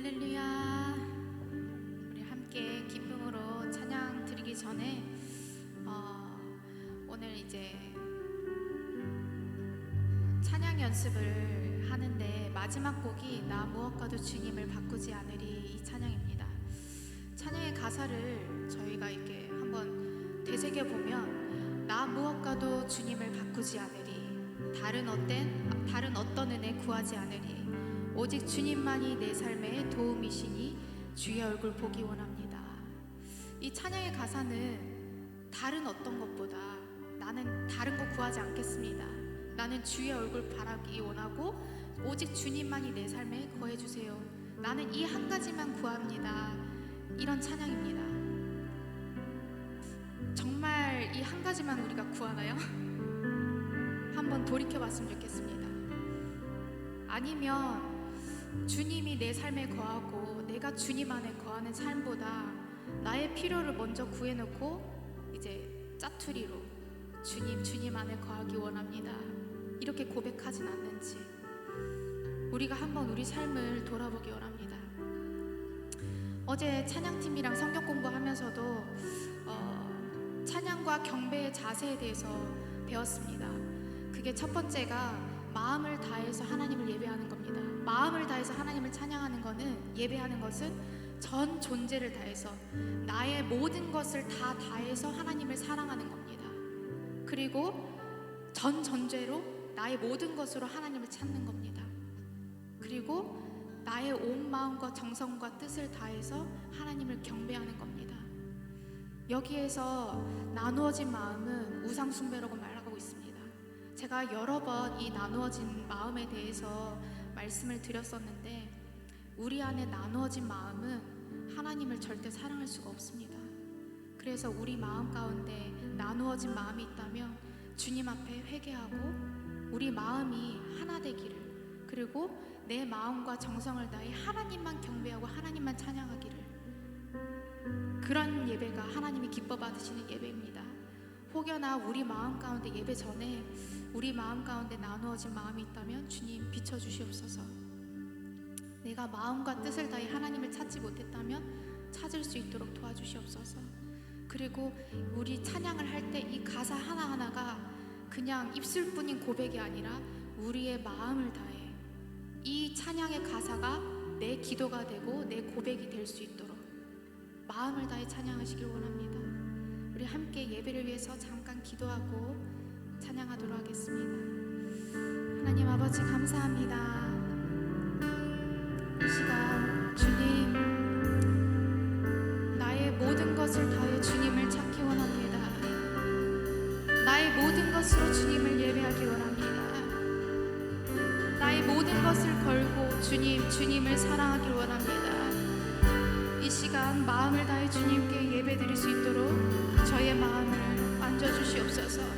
할렐루야. 우리 함께 기쁨으로 찬양 드리기 전에 오늘 이제 찬양 연습을 하는데 마지막 곡이 나 무엇과도 주님을 바꾸지 않으리, 이 찬양입니다. 찬양의 가사를 저희가 이렇게 한번 되새겨 보면 나 무엇과도 주님을 바꾸지 않으리, 다른 어떤 은혜 구하지 않으리, 오직 주님만이 내 삶의 도움이시니 주의 얼굴 보기 원합니다. 이 찬양의 가사는 다른 어떤 것보다 나는 다른 거 구하지 않겠습니다. 나는 주의 얼굴 바라기 원하고 오직 주님만이 내 삶에 거해주세요. 나는 이 한 가지만 구합니다. 이런 찬양입니다. 정말 이 한 가지만 우리가 구하나요? 한번 돌이켜봤으면 좋겠습니다. 아니면 주님이 내 삶에 거하고 내가 주님 안에 거하는 삶보다 나의 필요를 먼저 구해놓고 이제 짜투리로 주님 안에 거하기 원합니다, 이렇게 고백하진 않는지 우리가 한번 우리 삶을 돌아보기 원합니다. 어제 찬양팀이랑 성경 공부하면서도 찬양과 경배의 자세에 대해서 배웠습니다. 그게 첫 번째가 마음을 다해서 하나님을 예배하는 겁니다. 마음을 다해서 하나님을 찬양하는 것은, 예배하는 것은 전 존재를 다해서 나의 모든 것을 다 다해서 하나님을 사랑하는 겁니다. 그리고 전 전제로 나의 모든 것으로 하나님을 찾는 겁니다. 그리고 나의 온 마음과 정성과 뜻을 다해서 하나님을 경배하는 겁니다. 여기에서 나누어진 마음은 우상 숭배라고 말하고 있습니다. 제가 여러 번 이 나누어진 마음에 대해서 말씀을 드렸었는데, 우리 안에 나누어진 마음은 하나님을 절대 사랑할 수가 없습니다. 그래서 우리 마음 가운데 나누어진 마음이 있다면 주님 앞에 회개하고 우리 마음이 하나 되기를, 그리고 내 마음과 정성을 다해 하나님만 경배하고 하나님만 찬양하기를, 그런 예배가 하나님이 기뻐 받으시는 예배입니다. 혹여나 우리 마음 가운데 예배 전에 우리 마음 가운데 나누어진 마음이 있다면 주님 비춰주시옵소서. 내가 마음과 뜻을 다해 하나님을 찾지 못했다면 찾을 수 있도록 도와주시옵소서. 그리고 우리 찬양을 할 때 이 가사 하나하나가 그냥 입술뿐인 고백이 아니라 우리의 마음을 다해 이 찬양의 가사가 내 기도가 되고 내 고백이 될 수 있도록 마음을 다해 찬양하시길 원합니다. 우리 함께 예배를 위해서 잠깐 기도하고 찬양하도록 하겠습니다. 하나님 아버지 감사합니다. 이 시간 주님, 나의 모든 것을 다해 주님을 찾기 원합니다. 나의 모든 것으로 주님을 예배하기 원합니다. 나의 모든 것을 걸고 주님을 사랑하기 원합니다. 이 시간 마음을 다해 주님께 예배드릴 수 있도록 저의 마음을 만져주시옵소서.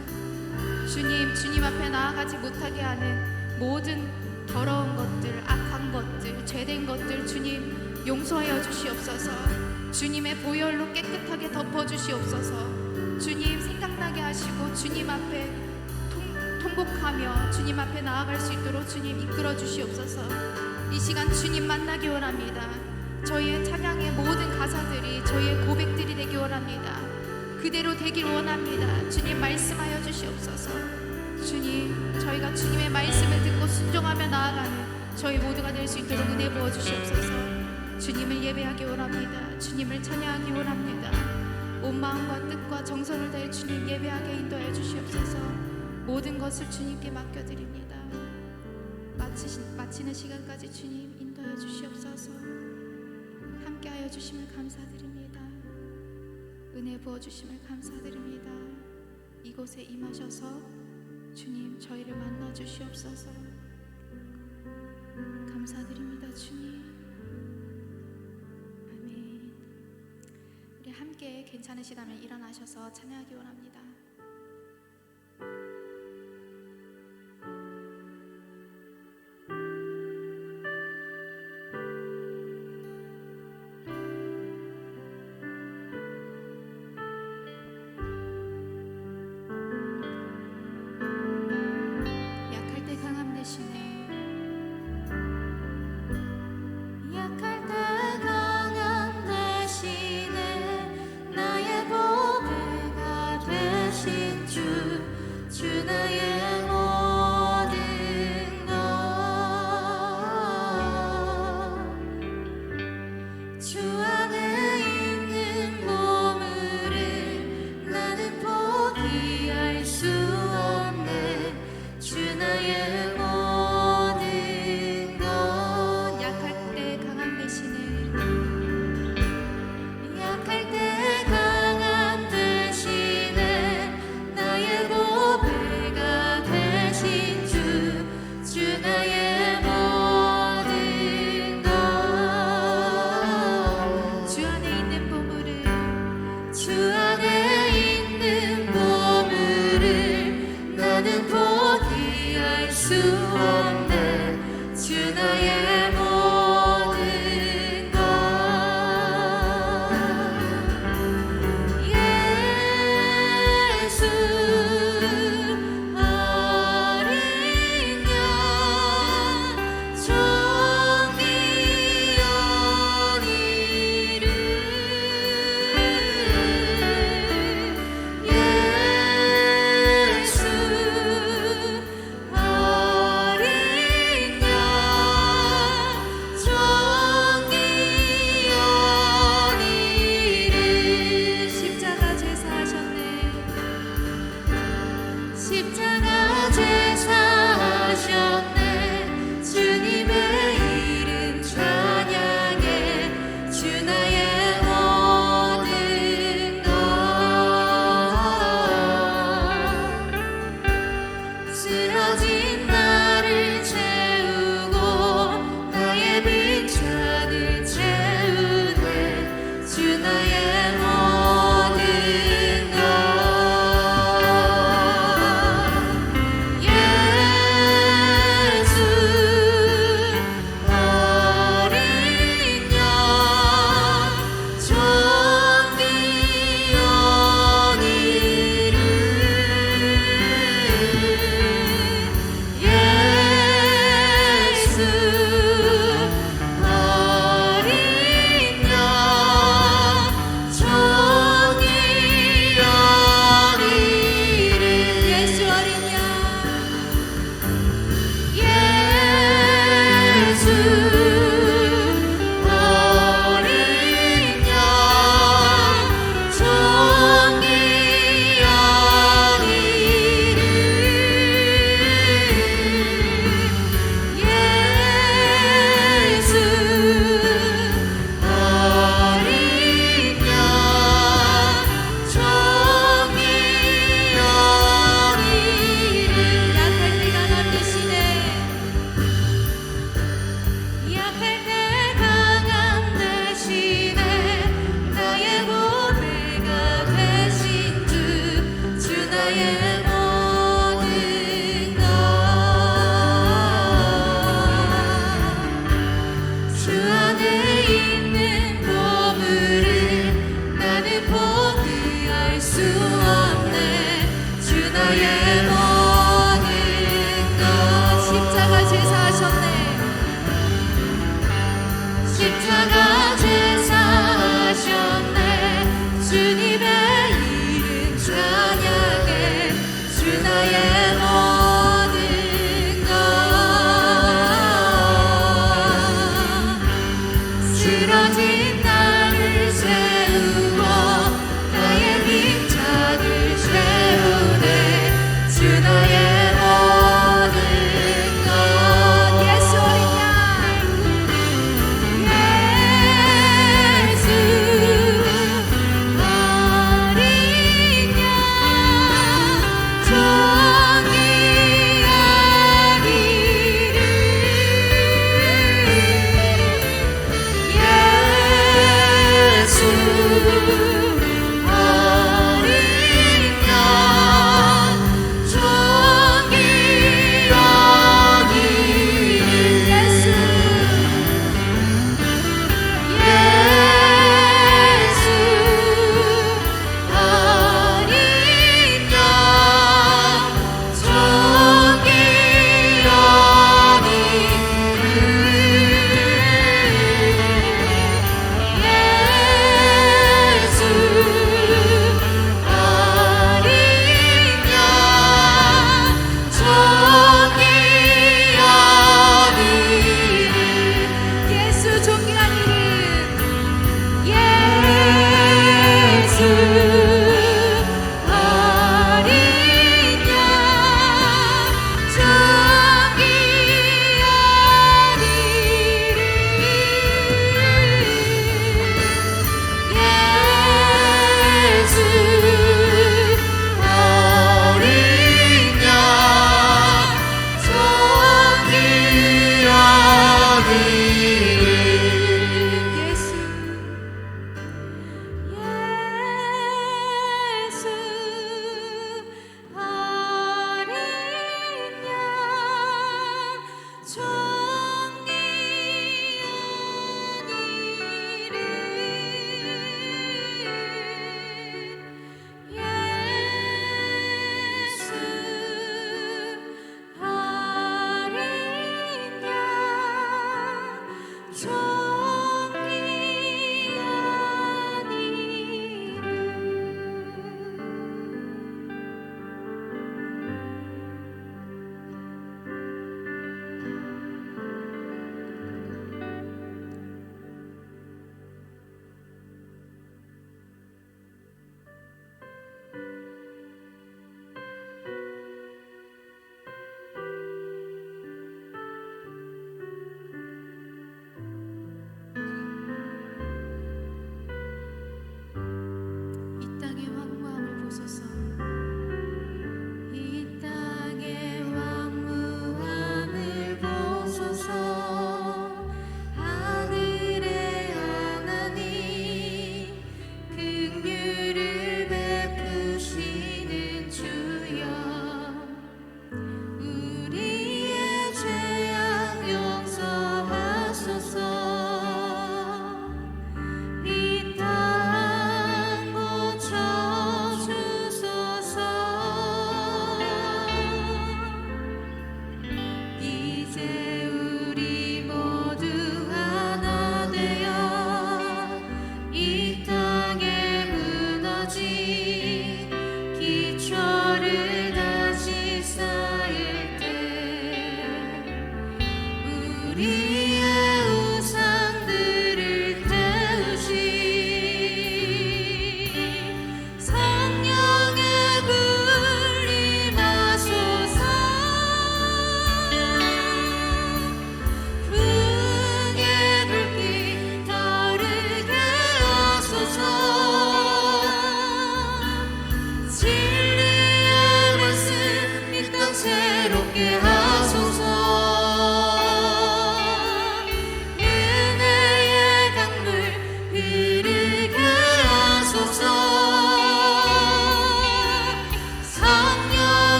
주님 앞에 나아가지 못하게 하는 모든 더러운 것들, 악한 것들, 죄된 것들 주님 용서하여 주시옵소서. 주님의 보혈로 깨끗하게 덮어주시옵소서. 주님 생각나게 하시고 주님 앞에 통곡하며 주님 앞에 나아갈 수 있도록 주님 이끌어 주시옵소서. 이 시간 주님 만나기 원합니다. 저희의 찬양의 모든 가사들이 저희의 고백들이 되기 원합니다. 그대로 되길 원합니다. 주님 말씀하여 주시옵소서. 주님, 저희가 주님의 말씀을 듣고 순종하며 나아가는 저희 모두가 될 수 있도록 은혜 부어 주시옵소서. 주님을 예배하기 원합니다. 주님을 찬양하기 원합니다. 온 마음과 뜻과 정성을 다해 주님 예배하게 인도하여 주시옵소서. 모든 것을 주님께 맡겨드립니다. 마치는 시간까지 주님 인도하여 주시옵소서. 함께하여 주심을 감사드립니다. 은혜 부어주심을 감사드립니다. 이곳에 임하셔서 주님 저희를 만나 주시옵소서. 감사드립니다. 주님. 아멘. 우리 함께 괜찮으시다면 일어나셔서 찬양하기 원합니다. 약할 때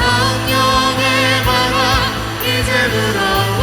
성령의 바람 이제 불어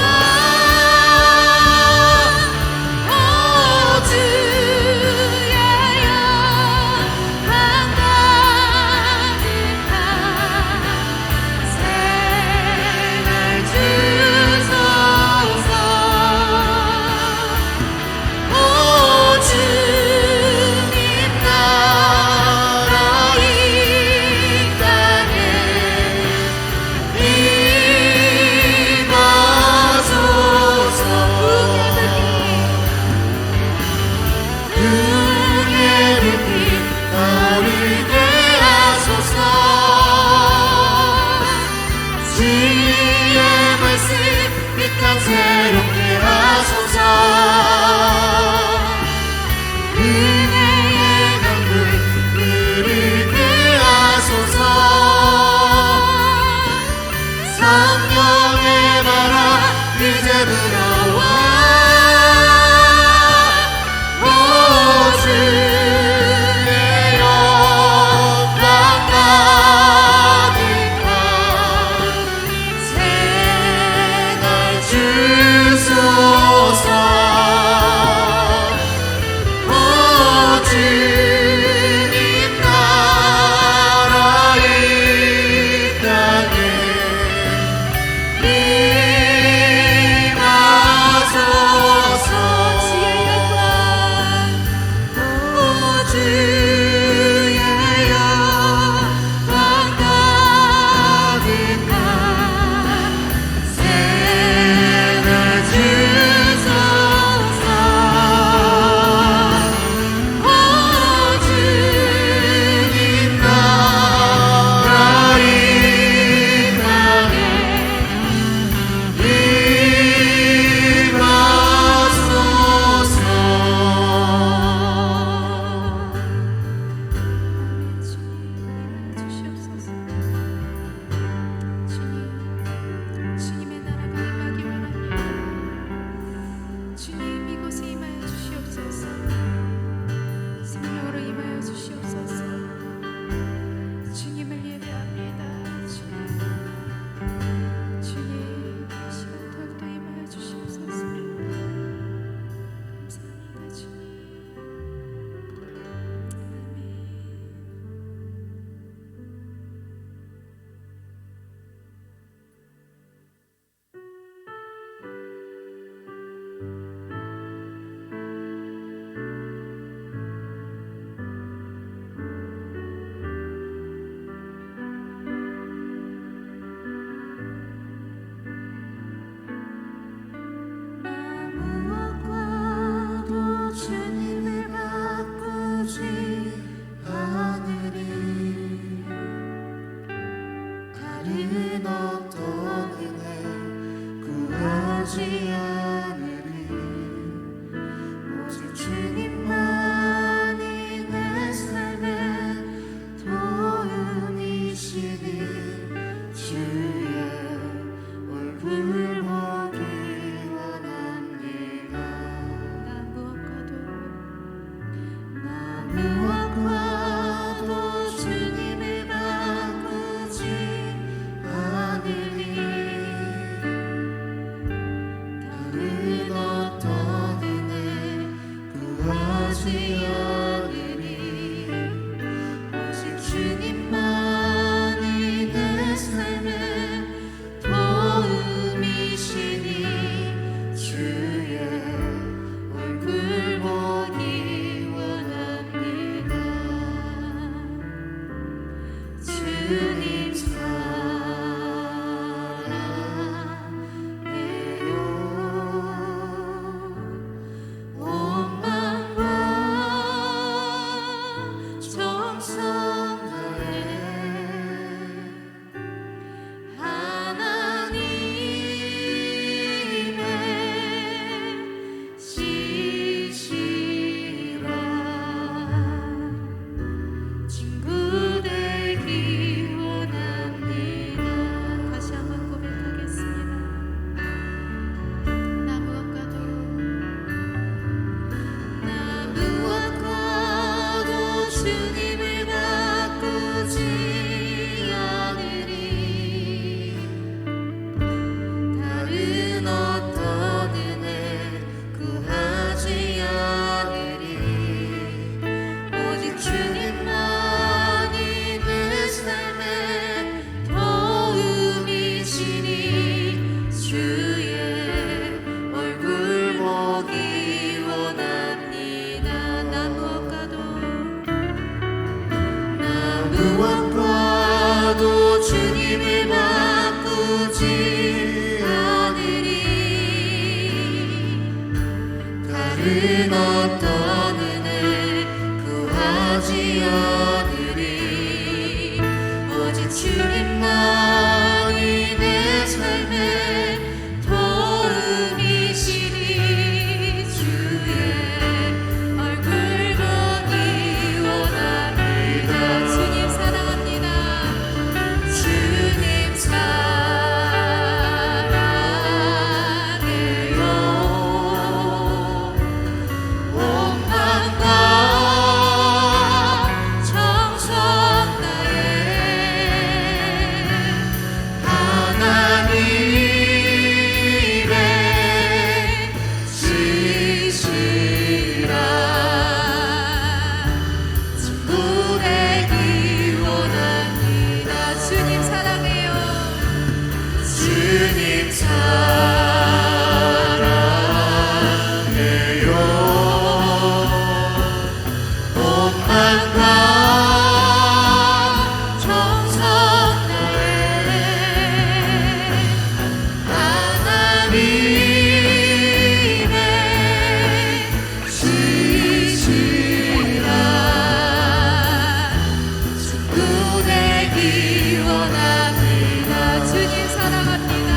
되기 원합니다. 주님 사랑합니다.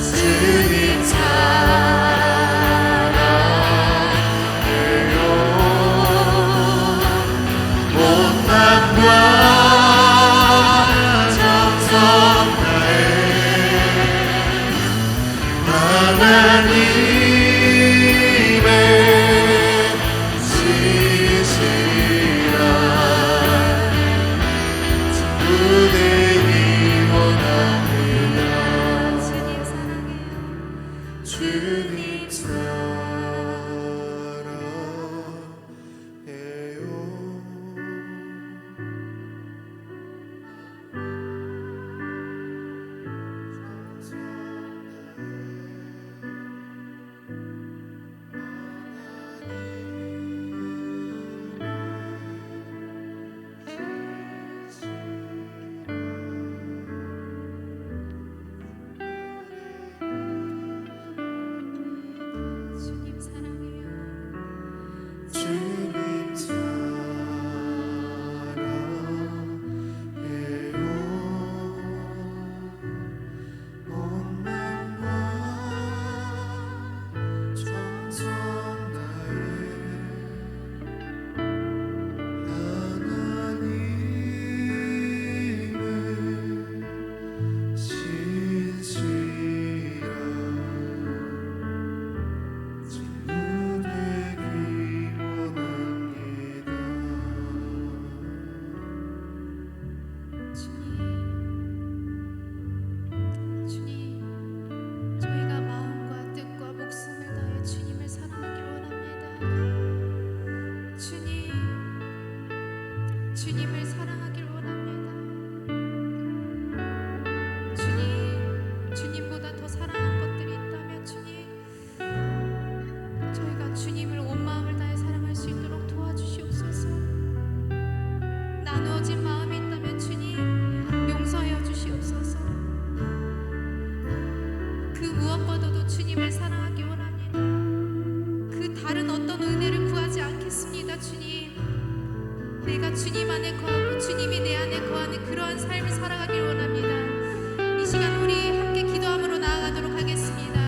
주님 사랑해요. 온 맘과 정성 다해 하나님의 지시라 친구 되기 원합니다. 주님 사랑해요. 주님 주님을 사랑하길 원합니다. 주님보다 더 사랑한 것들이 있다면 주님, 저희가 주님을 온 마음을 다해 사랑할 수 있도록 도와주시옵소서. 나누어진 마음이 있다면 주님, 용서하여 주시옵소서. 그 무엇보다도 주님을 사랑하기 원합니다. 그 다른 어떤 은혜를 구하지 않겠습니다. 주님, 내가 주님 안에 거하고 주님이 내 안에 거하는 그러한 삶을 살아가길 원합니다. 이 시간 우리 함께 기도함으로 나아가도록 하겠습니다.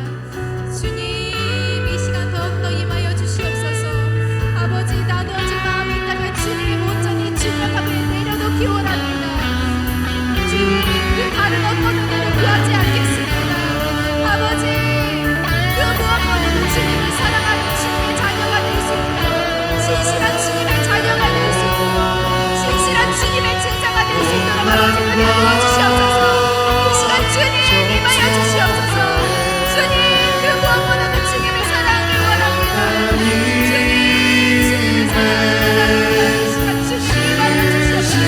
주님, 이 시간 더욱더 임하여 주시옵소서. 아버지, 나누어진 마음이 있다면 주님 온전히 주님 앞에 내려놓기 원합니다. 주님, 그 다른 어떤 은혜를 구하지 않겠습니다. 아버지, 그 무엇보다도 주님을 사랑하는 주님의 자녀가 될 수 있도록, 신실한 주님의 자녀가 될 수 있도록, 신실한 주님의 제자가 될 수 있도록 아버지 은혜 부어주시옵소서. 이 시간 주님 임하여 주시옵소서. 주님, 그 무엇보다도 주님을 사랑하길 원합니다. 주님을 사랑합니다. 이 시간 주님 임하여 주시옵소서.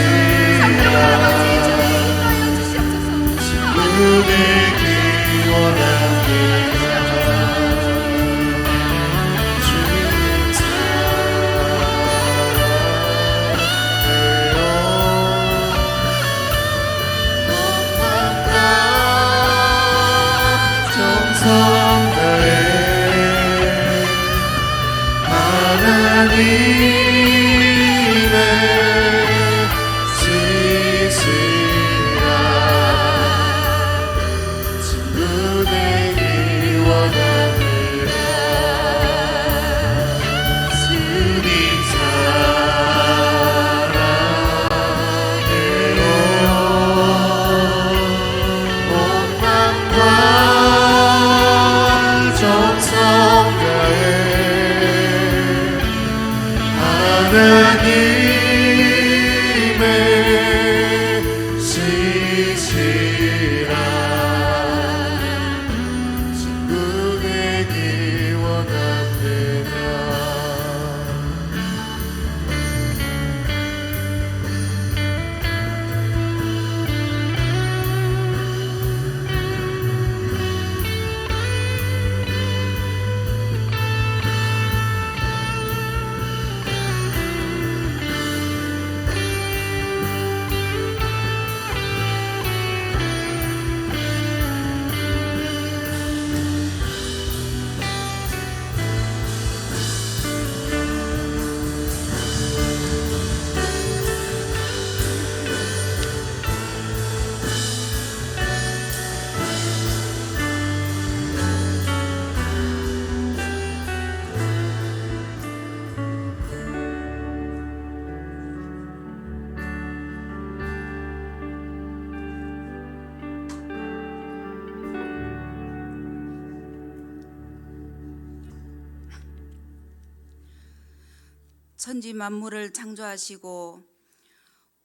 성령 아버지, 주님 임하여 주시옵소서. 되기 원합니다. 하나님의 지시라 친구 되기 원합니다. 주님 사랑해요. 온 맘과 정성 다해 하나님의 천지 만물을 창조하시고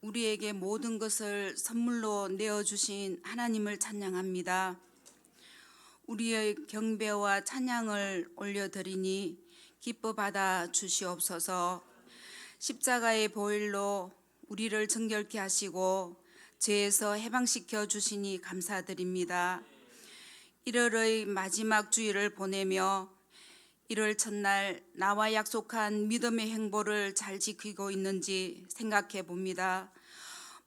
우리에게 모든 것을 선물로 내어주신 하나님을 찬양합니다. 우리의 경배와 찬양을 올려드리니 기뻐 받아 주시옵소서. 십자가의 보혈로 우리를 정결케 하시고 죄에서 해방시켜 주시니 감사드립니다. 1월의 마지막 주일을 보내며 1월 첫날 나와 약속한 믿음의 행보를 잘 지키고 있는지 생각해 봅니다.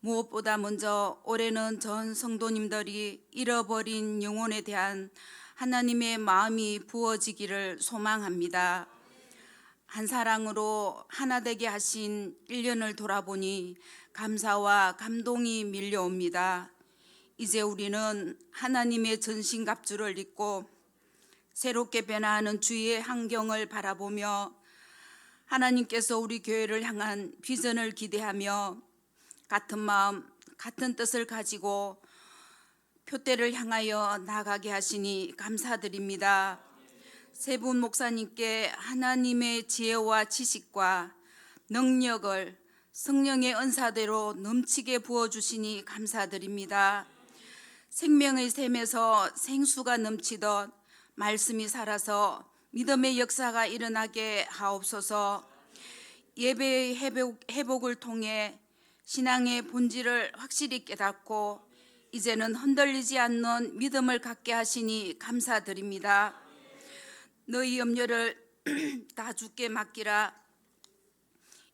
무엇보다 먼저 올해는 전 성도님들이 잃어버린 영혼에 대한 하나님의 마음이 부어지기를 소망합니다. 한 사랑으로 하나 되게 하신 1년을 돌아보니 감사와 감동이 밀려옵니다. 이제 우리는 하나님의 전신갑주를 입고 새롭게 변화하는 주위의 환경을 바라보며 하나님께서 우리 교회를 향한 비전을 기대하며 같은 마음, 같은 뜻을 가지고 표대를 향하여 나아가게 하시니 감사드립니다. 세 분 목사님께 하나님의 지혜와 지식과 능력을 성령의 은사대로 넘치게 부어주시니 감사드립니다. 생명의 샘에서 생수가 넘치듯 말씀이 살아서 믿음의 역사가 일어나게 하옵소서. 예배의 회복을 통해 신앙의 본질을 확실히 깨닫고 이제는 흔들리지 않는 믿음을 갖게 하시니 감사드립니다. 너희 염려를 다 주께 맡기라.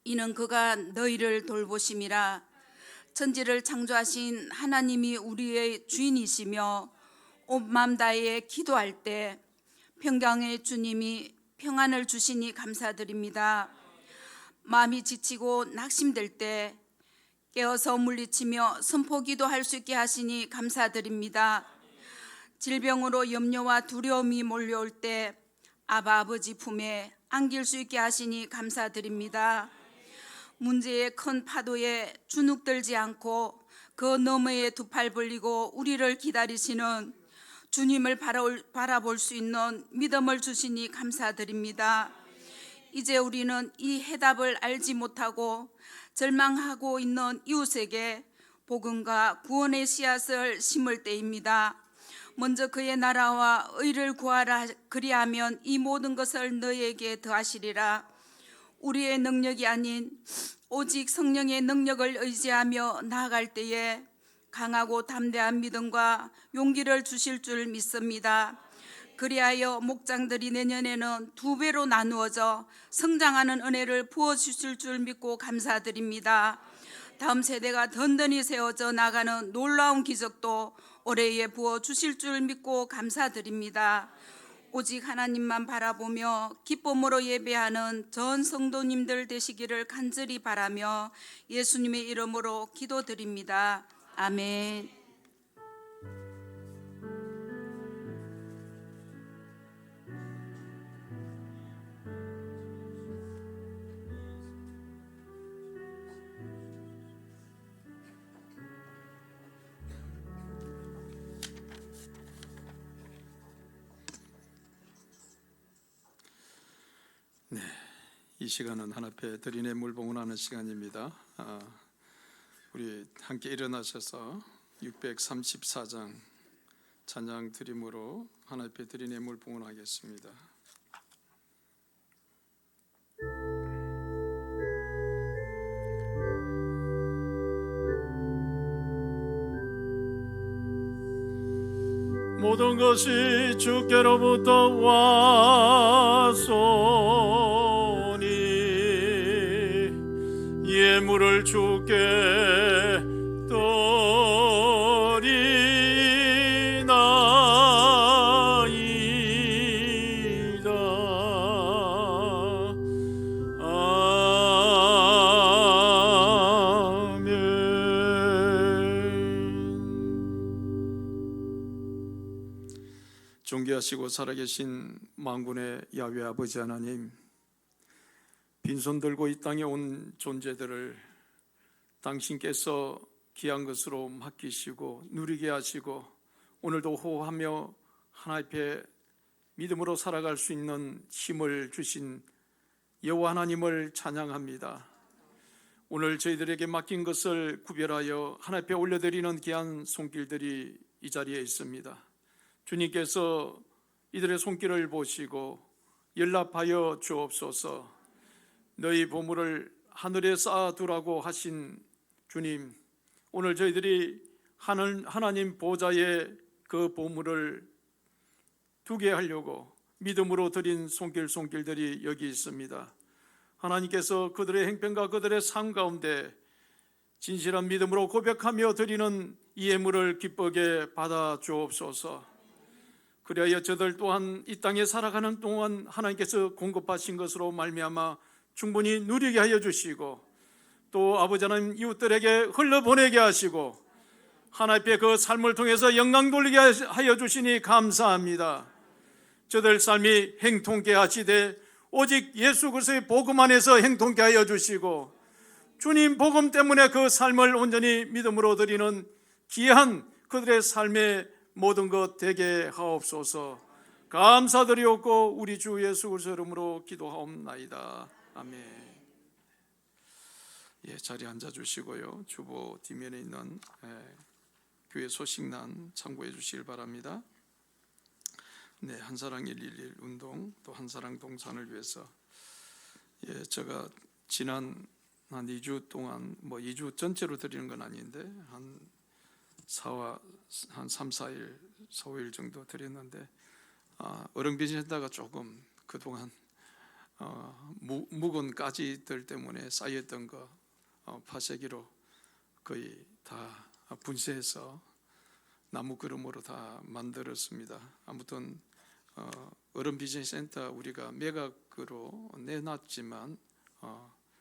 이는 그가 너희를 돌보심이라. 천지를 창조하신 하나님이 우리의 주인이시며 온 마음 다해 기도할 때 평강의 주님이 평안을 주시니 감사드립니다. 마음이 지치고 낙심될 때 깨어서 물리치며 선포기도할 수 있게 하시니 감사드립니다. 질병으로 염려와 두려움이 몰려올 때 아바 아버지 품에 안길 수 있게 하시니 감사드립니다. 문제의 큰 파도에 주눅들지 않고 그 너머에 두 팔 벌리고 우리를 기다리시는 주님을 바라볼 수 있는 믿음을 주시니 감사드립니다. 이제 우리는 이 해답을 알지 못하고 절망하고 있는 이웃에게 복음과 구원의 씨앗을 심을 때입니다. 먼저 그의 나라와 의를 구하라. 그리하면 이 모든 것을 너희에게 더하시리라. 우리의 능력이 아닌 오직 성령의 능력을 의지하며 나아갈 때에 강하고 담대한 믿음과 용기를 주실 줄 믿습니다. 그리하여 목장들이 내년에는 2배로 나누어져 성장하는 은혜를 부어주실 줄 믿고 감사드립니다. 다음 세대가 든든히 세워져 나가는 놀라운 기적도 올해에 부어주실 줄 믿고 감사드립니다. 오직 하나님만 바라보며 기쁨으로 예배하는 전 성도님들 되시기를 간절히 바라며 예수님의 이름으로 기도드립니다. 아멘. 이 시간은 하나님께 드리는 물봉헌하는 시간입니다. 우리 함께 일어나셔서 634장 찬양 드림으로 하나님께 드리는 물봉헌하겠습니다. 모든 것이 주께로부터 왔소니 예물을 주께 드리나이다. 존귀하시고 살아계신 만군의 야훼 아버지 하나님, 빈손 들고 이 땅에 온 존재들을 당신께서 귀한 것으로 맡기시고 누리게 하시고 오늘도 호호하며 하나님 앞에 믿음으로 살아갈 수 있는 힘을 주신 여호와 하나님을 찬양합니다. 오늘 저희들에게 맡긴 것을 구별하여 하나님 앞에 올려드리는 귀한 손길들이 이 자리에 있습니다. 주님께서 이들의 손길을 보시고 연락하여 주옵소서. 너희 보물을 하늘에 쌓아두라고 하신 주님, 오늘 저희들이 하나님 보좌에 그 보물을 두게 하려고 믿음으로 드린 손길들이 여기 있습니다. 하나님께서 그들의 행편과 그들의 삶 가운데 진실한 믿음으로 고백하며 드리는 이 예물을 기쁘게 받아 주옵소서. 그리하여 저들 또한 이 땅에 살아가는 동안 하나님께서 공급하신 것으로 말미암아 충분히 누리게 하여 주시고, 또 아버지 하나님 이웃들에게 흘러보내게 하시고 하나님의 그 삶을 통해서 영광 돌리게 하여 주시니 감사합니다. 저들 삶이 행통케 하시되 오직 예수 그리스도의 복음 안에서 행통케 하여 주시고, 주님 복음 때문에 그 삶을 온전히 믿음으로 드리는 귀한 그들의 삶의 모든 것 되게 하옵소서. 감사드리옵고 우리 주 예수 그리스도 이름으로 기도하옵나이다. 아멘. 예, 자리에 앉아 주시고요. 주보 뒷면에 있는 교회 소식란 참고해 주시길 바랍니다. 네, 한사랑 111 운동, 또 한사랑 동산을 위해서, 예, 제가 지난 한 2주 동안, 2주 전체로 드리는 건 아닌데 한 3, 4일, 5일 정도 드렸는데, 어른비즈센터가 조금 그동안 묵은 가지들 때문에 쌓였던 거 파쇄기로 거의 다 분쇄해서 나무 그름으로 다 만들었습니다. 아무튼 어른 비즈니스 센터 우리가 매각으로 내놨지만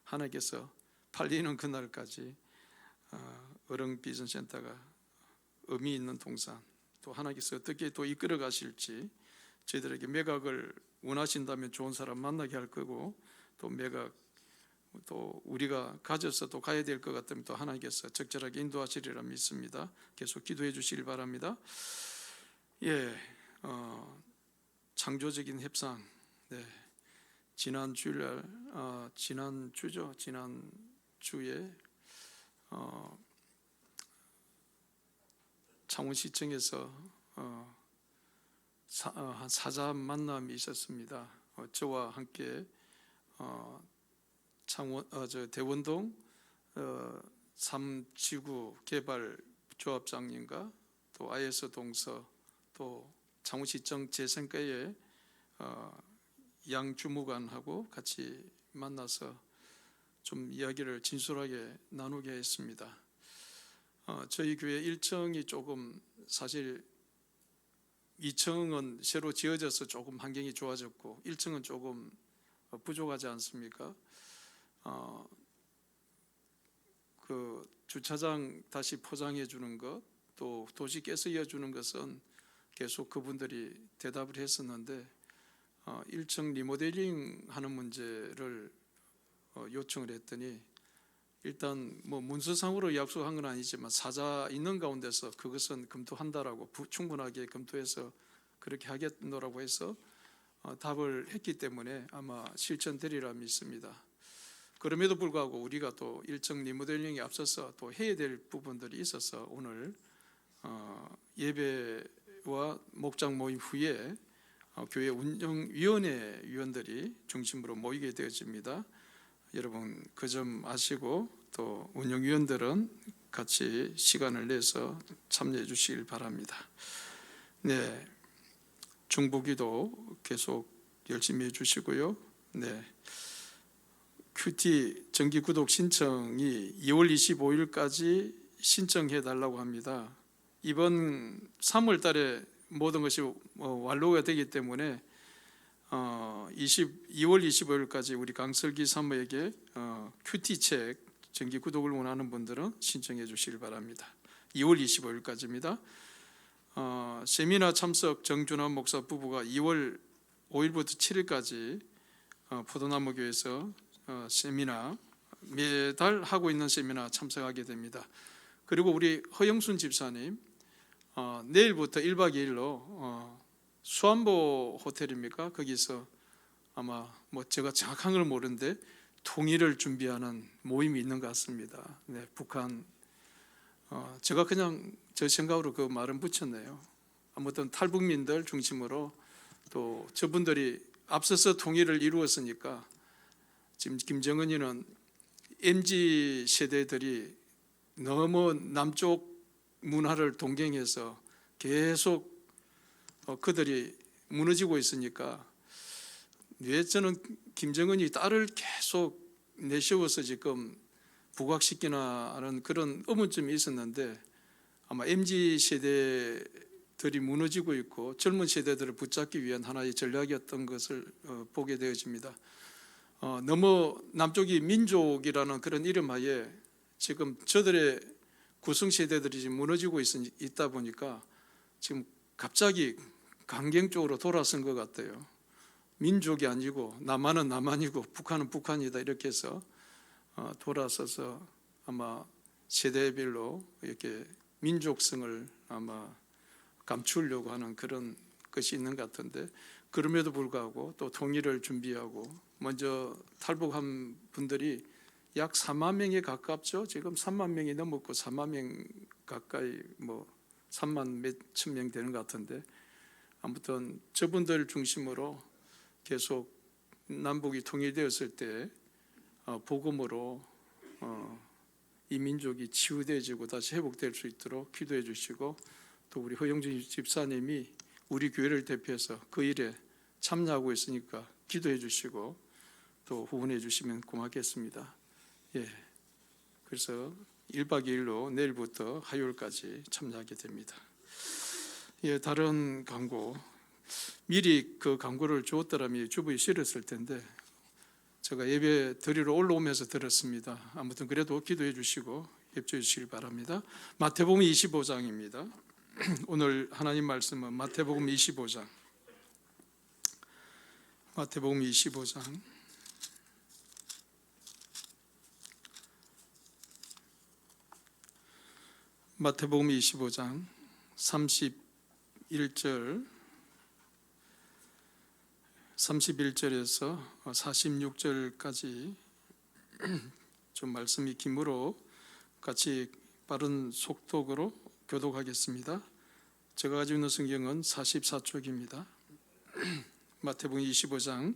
하나님께서 팔리는 그날까지 어른 비즈니스 센터가 의미 있는 동산, 또 하나님께서 어떻게 또 이끌어 가실지, 저희들에게 매각을 원하신다면 좋은 사람 만나게 할 거고, 또 매각 또 우리가 가져서 또 가야 될 것 같으면 또 하나님께서 적절하게 인도하시리라 믿습니다. 계속 기도해 주시길 바랍니다. 예, 창조적인 협상. 네, 지난 주에 창원시청에서 한 사자 만남이 있었습니다. 저와 함께 대원동 3지구 개발 조합장님과 또 IS 동서, 또 창원시청 재생과의 양 주무관하고 같이 만나서 좀 이야기를 진솔하게 나누게 했습니다. 저희 교회 1층이 조금, 사실 2층은 새로 지어져서 조금 환경이 좋아졌고 1층은 조금 부족하지 않습니까? 그 주차장 다시 포장해 주는 것, 또 도시 가스 이어 주는 것은 계속 그분들이 대답을 했었는데 1층 리모델링 하는 문제를 요청을 했더니, 일단 문서상으로 약속한 건 아니지만 사자 있는 가운데서 그것은 검토한다라고, 충분하게 검토해서 그렇게 하겠노라고 해서 답을 했기 때문에 아마 실천되리라 믿습니다. 그럼에도 불구하고 우리가 또 일정 리모델링에 앞서서 또 해야 될 부분들이 있어서 오늘 예배와 목장 모임 후에 교회 운영위원회 위원들이 중심으로 모이게 되어집니다. 여러분 그 점 아시고, 또 운영위원들은 같이 시간을 내서 참여해 주시길 바랍니다. 네, 중보기도 계속 열심히 해주시고요. 네, 큐티 정기 구독 신청이 2월 25일까지 신청해 달라고 합니다. 이번 3월 달에 모든 것이 완료가 되기 때문에 2월 25일까지 우리 강설기 사모에게 큐티책 정기 구독을 원하는 분들은 신청해 주시길 바랍니다. 2월 25일까지입니다. 세미나 참석 정준환 목사 부부가 2월 5일부터 7일까지 포도나무 교회에서 세미나, 매달 하고 있는 세미나 참석하게 됩니다. 그리고 우리 허영순 집사님 내일부터 1박 2일로 수안보 호텔입니까? 거기서 아마 뭐 제가 정확한 걸 모르는데 통일을 준비하는 모임이 있는 것 같습니다. 네, 북한 제가 그냥 제 생각으로 그 말은 붙였네요. 아무튼 탈북민들 중심으로 또 저분들이 앞서서 통일을 이루었으니까 지금 김정은이는 MZ 세대들이 너무 남쪽 문화를 동경해서 계속 그들이 무너지고 있으니까 왜 저는 김정은이 딸을 계속 내세워서 지금 부각시키나 하는 그런 의문점이 있었는데 아마 MZ 세대들이 무너지고 있고 젊은 세대들을 붙잡기 위한 하나의 전략이었던 것을 보게 되어집니다. 너무 남쪽이 민족이라는 그런 이름하에 지금 저들의 구성세대들이 지금 무너지고 있다 보니까 지금 갑자기 강경 쪽으로 돌아선 것 같아요. 민족이 아니고 남한은 남한이고 북한은 북한이다 이렇게 해서 돌아서서 아마 세대별로 이렇게 민족성을 아마 감추려고 하는 그런 것이 있는 것 같은데 그럼에도 불구하고 또 통일을 준비하고 먼저 탈북한 분들이 약 4만 명에 가깝죠. 지금 3만 명이 넘었고 4만 명 가까이 뭐 3만 몇천 명 되는 것 같은데 아무튼 저분들 중심으로 계속 남북이 통일되었을 때 복음으로 이 민족이 치유되어지고 다시 회복될 수 있도록 기도해 주시고 또 우리 허영준 집사님이 우리 교회를 대표해서 그 일에 참여하고 있으니까 기도해 주시고 또 후원해 주시면 고맙겠습니다. 예, 그래서 1박 2일로 내일부터 화요일까지 참여하게 됩니다. 예, 다른 광고 미리 그 광고를 주었더라면 주부이 싫었을 텐데 제가 예배 드리러 올라오면서 들었습니다. 아무튼 그래도 기도해 주시고 협조해 주시길 바랍니다. 마태복음 25장입니다. 오늘 하나님 말씀은 마태복음 25장. 마태복음 25장. 마태복음 25장 31절 31절에서 46절까지 좀 말씀이 기므로 같이 빠른 속독으로 교독하겠습니다. 제가 가지고 있는 성경은 44쪽입니다. 마태복음 25장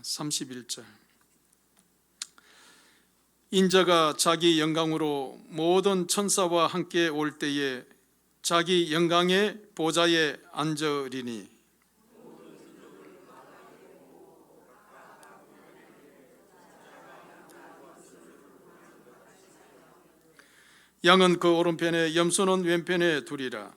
31절. 인자가 자기 영광으로 모든 천사와 함께 올 때에 자기 영광의 보좌에 앉으리니 양은 그 오른편에 염소는 왼편에 두리라.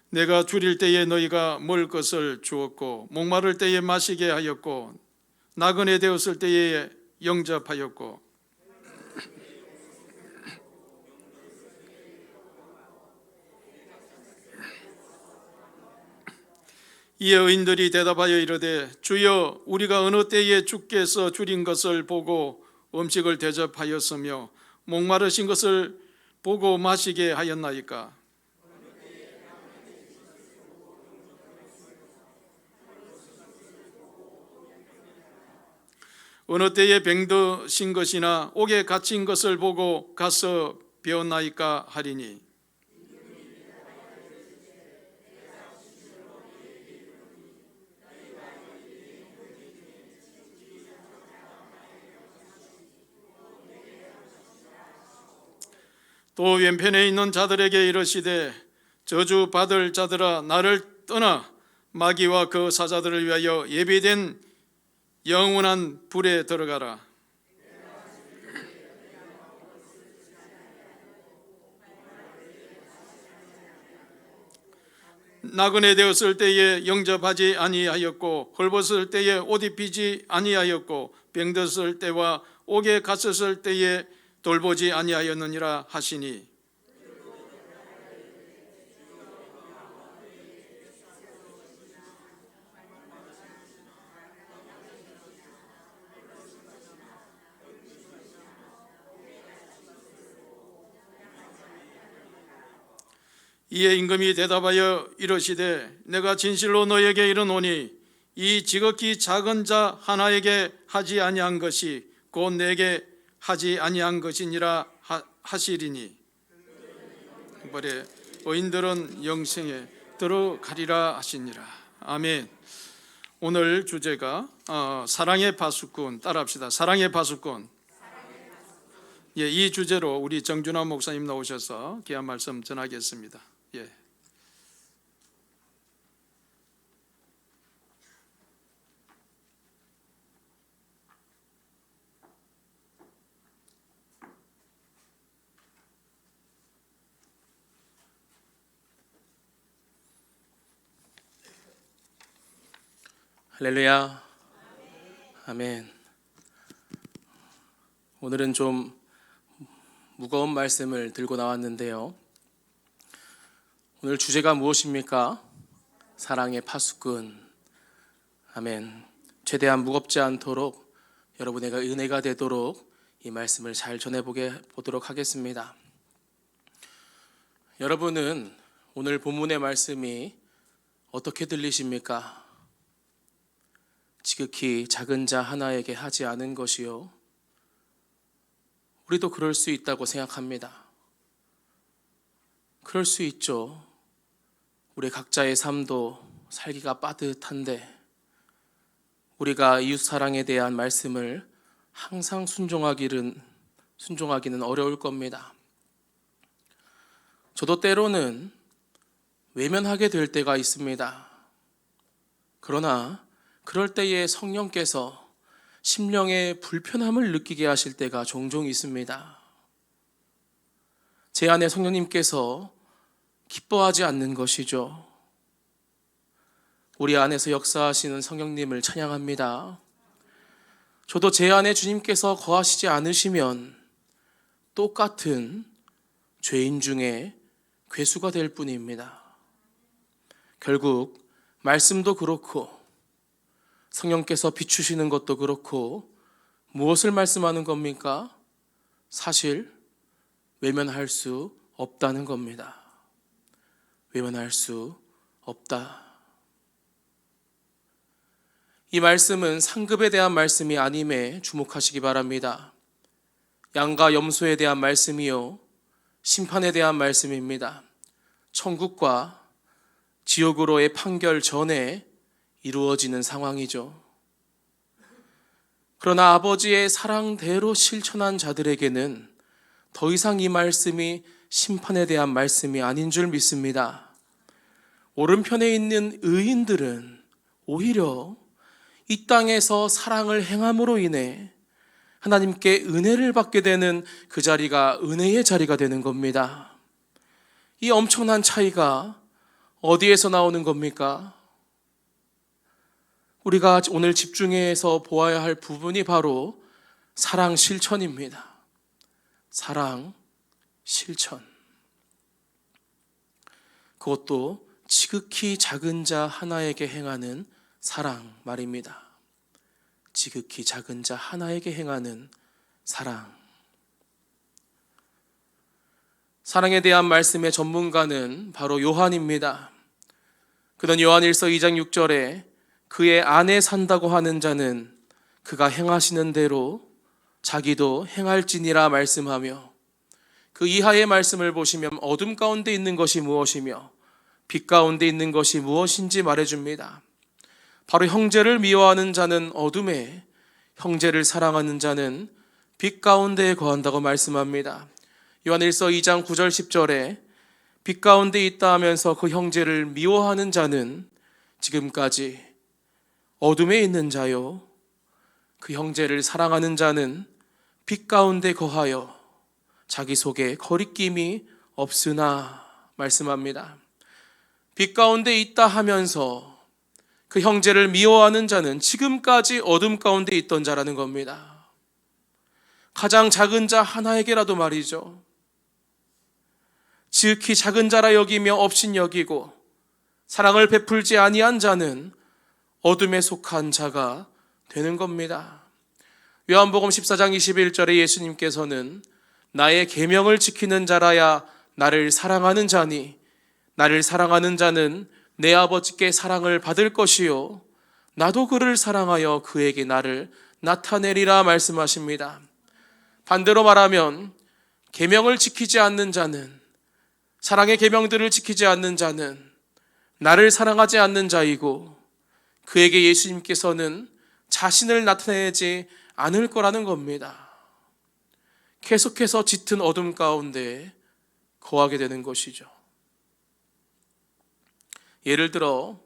내가 줄일 때에 너희가 먹을 것을 주었고 목마를 때에 마시게 하였고 나그네 되었을 때에 영접하였고 이에 의인들이 대답하여 이르되 주여 우리가 어느 때에 주께서 줄인 것을 보고 음식을 대접하였으며 목마르신 것을 보고 마시게 하였나이까. 어느 때에 병드신 것이나 옥에 갇힌 것을 보고 가서 배웠나이까 하리니 또 왼편에 있는 자들에게 이르시되 저주 받을 자들아 나를 떠나 마귀와 그 사자들을 위하여 예비된 영원한 불에 들어가라. 나그네 되었을 때에 영접하지 아니하였고 헐벗을 때에 옷 입히지 아니하였고 병들었을 때와 옥에 갇혔을 때에 돌보지 아니하였느니라 하시니 이에 임금이 대답하여 이르시되 내가 진실로 너에게 이르노니 이 지극히 작은 자 하나에게 하지 아니한 것이 곧 내게 하지 아니한 것이니라 하시리니 벌에 의인들은 영생에 들어가리라 하시니라. 아멘. 오늘 주제가 사랑의 파수꾼, 따라합시다. 사랑의 파수꾼. 예, 이 주제로 우리 정준환 목사님 나오셔서 귀한 말씀 전하겠습니다. 예. 할렐루야. 아멘. 오늘은 좀 무거운 말씀을 들고 나왔는데요. 오늘 주제가 무엇입니까? 사랑의 파수꾼. 아멘. 최대한 무겁지 않도록 여러분에게 은혜가 되도록 이 말씀을 잘 전해보도록 하겠습니다. 여러분은 오늘 본문의 말씀이 어떻게 들리십니까? 지극히 작은 자 하나에게 하지 않은 것이요. 우리도 그럴 수 있다고 생각합니다. 그럴 수 있죠. 우리 각자의 삶도 살기가 빠듯한데 우리가 이웃 사랑에 대한 말씀을 항상 순종하기는 어려울 겁니다. 저도 때로는 외면하게 될 때가 있습니다. 그러나 그럴 때에 성령께서 심령의 불편함을 느끼게 하실 때가 종종 있습니다. 제 안에 성령님께서 기뻐하지 않는 것이죠. 우리 안에서 역사하시는 성령님을 찬양합니다. 저도 제 안에 주님께서 거하시지 않으시면 똑같은 죄인 중에 괴수가 될 뿐입니다. 결국 말씀도 그렇고 성령께서 비추시는 것도 그렇고 무엇을 말씀하는 겁니까? 사실 외면할 수 없다는 겁니다. 외면할 수 없다. 이 말씀은 상급에 대한 말씀이 아님에 주목하시기 바랍니다. 양과 염소에 대한 말씀이요, 심판에 대한 말씀입니다. 천국과 지옥으로의 판결 전에 이루어지는 상황이죠. 그러나 아버지의 사랑대로 실천한 자들에게는 더 이상 이 말씀이 심판에 대한 말씀이 아닌 줄 믿습니다. 오른편에 있는 의인들은 오히려 이 땅에서 사랑을 행함으로 인해 하나님께 은혜를 받게 되는 그 자리가 은혜의 자리가 되는 겁니다. 이 엄청난 차이가 어디에서 나오는 겁니까? 우리가 오늘 집중해서 보아야 할 부분이 바로 사랑 실천입니다. 사랑 실천. 그것도 지극히 작은 자 하나에게 행하는 사랑 말입니다. 지극히 작은 자 하나에게 행하는 사랑. 사랑에 대한 말씀의 전문가는 바로 요한입니다. 그는 요한일서 2장 6절에 그의 안에 산다고 하는 자는 그가 행하시는 대로 자기도 행할지니라 말씀하며, 그 이하의 말씀을 보시면 어둠 가운데 있는 것이 무엇이며 빛 가운데 있는 것이 무엇인지 말해줍니다. 바로 형제를 미워하는 자는 어둠에, 형제를 사랑하는 자는 빛 가운데에 거한다고 말씀합니다. 요한일서 2장 9절 10절에 빛 가운데 있다 하면서 그 형제를 미워하는 자는 지금까지 어둠에 있는 자요, 그 형제를 사랑하는 자는 빛 가운데 거하여 자기 속에 거리낌이 없으나 말씀합니다. 빛 가운데 있다 하면서 그 형제를 미워하는 자는 지금까지 어둠 가운데 있던 자라는 겁니다. 가장 작은 자 하나에게라도 말이죠. 지극히 작은 자라 여기며 업신 여기고 사랑을 베풀지 아니한 자는 어둠에 속한 자가 되는 겁니다. 요한복음 14장 21절에 예수님께서는 나의 계명을 지키는 자라야 나를 사랑하는 자니 나를 사랑하는 자는 내 아버지께 사랑을 받을 것이요 나도 그를 사랑하여 그에게 나를 나타내리라 말씀하십니다. 반대로 말하면 계명을 지키지 않는 자는, 사랑의 계명들을 지키지 않는 자는 나를 사랑하지 않는 자이고 그에게 예수님께서는 자신을 나타내지 않을 거라는 겁니다. 계속해서 짙은 어둠 가운데 거하게 되는 것이죠. 예를 들어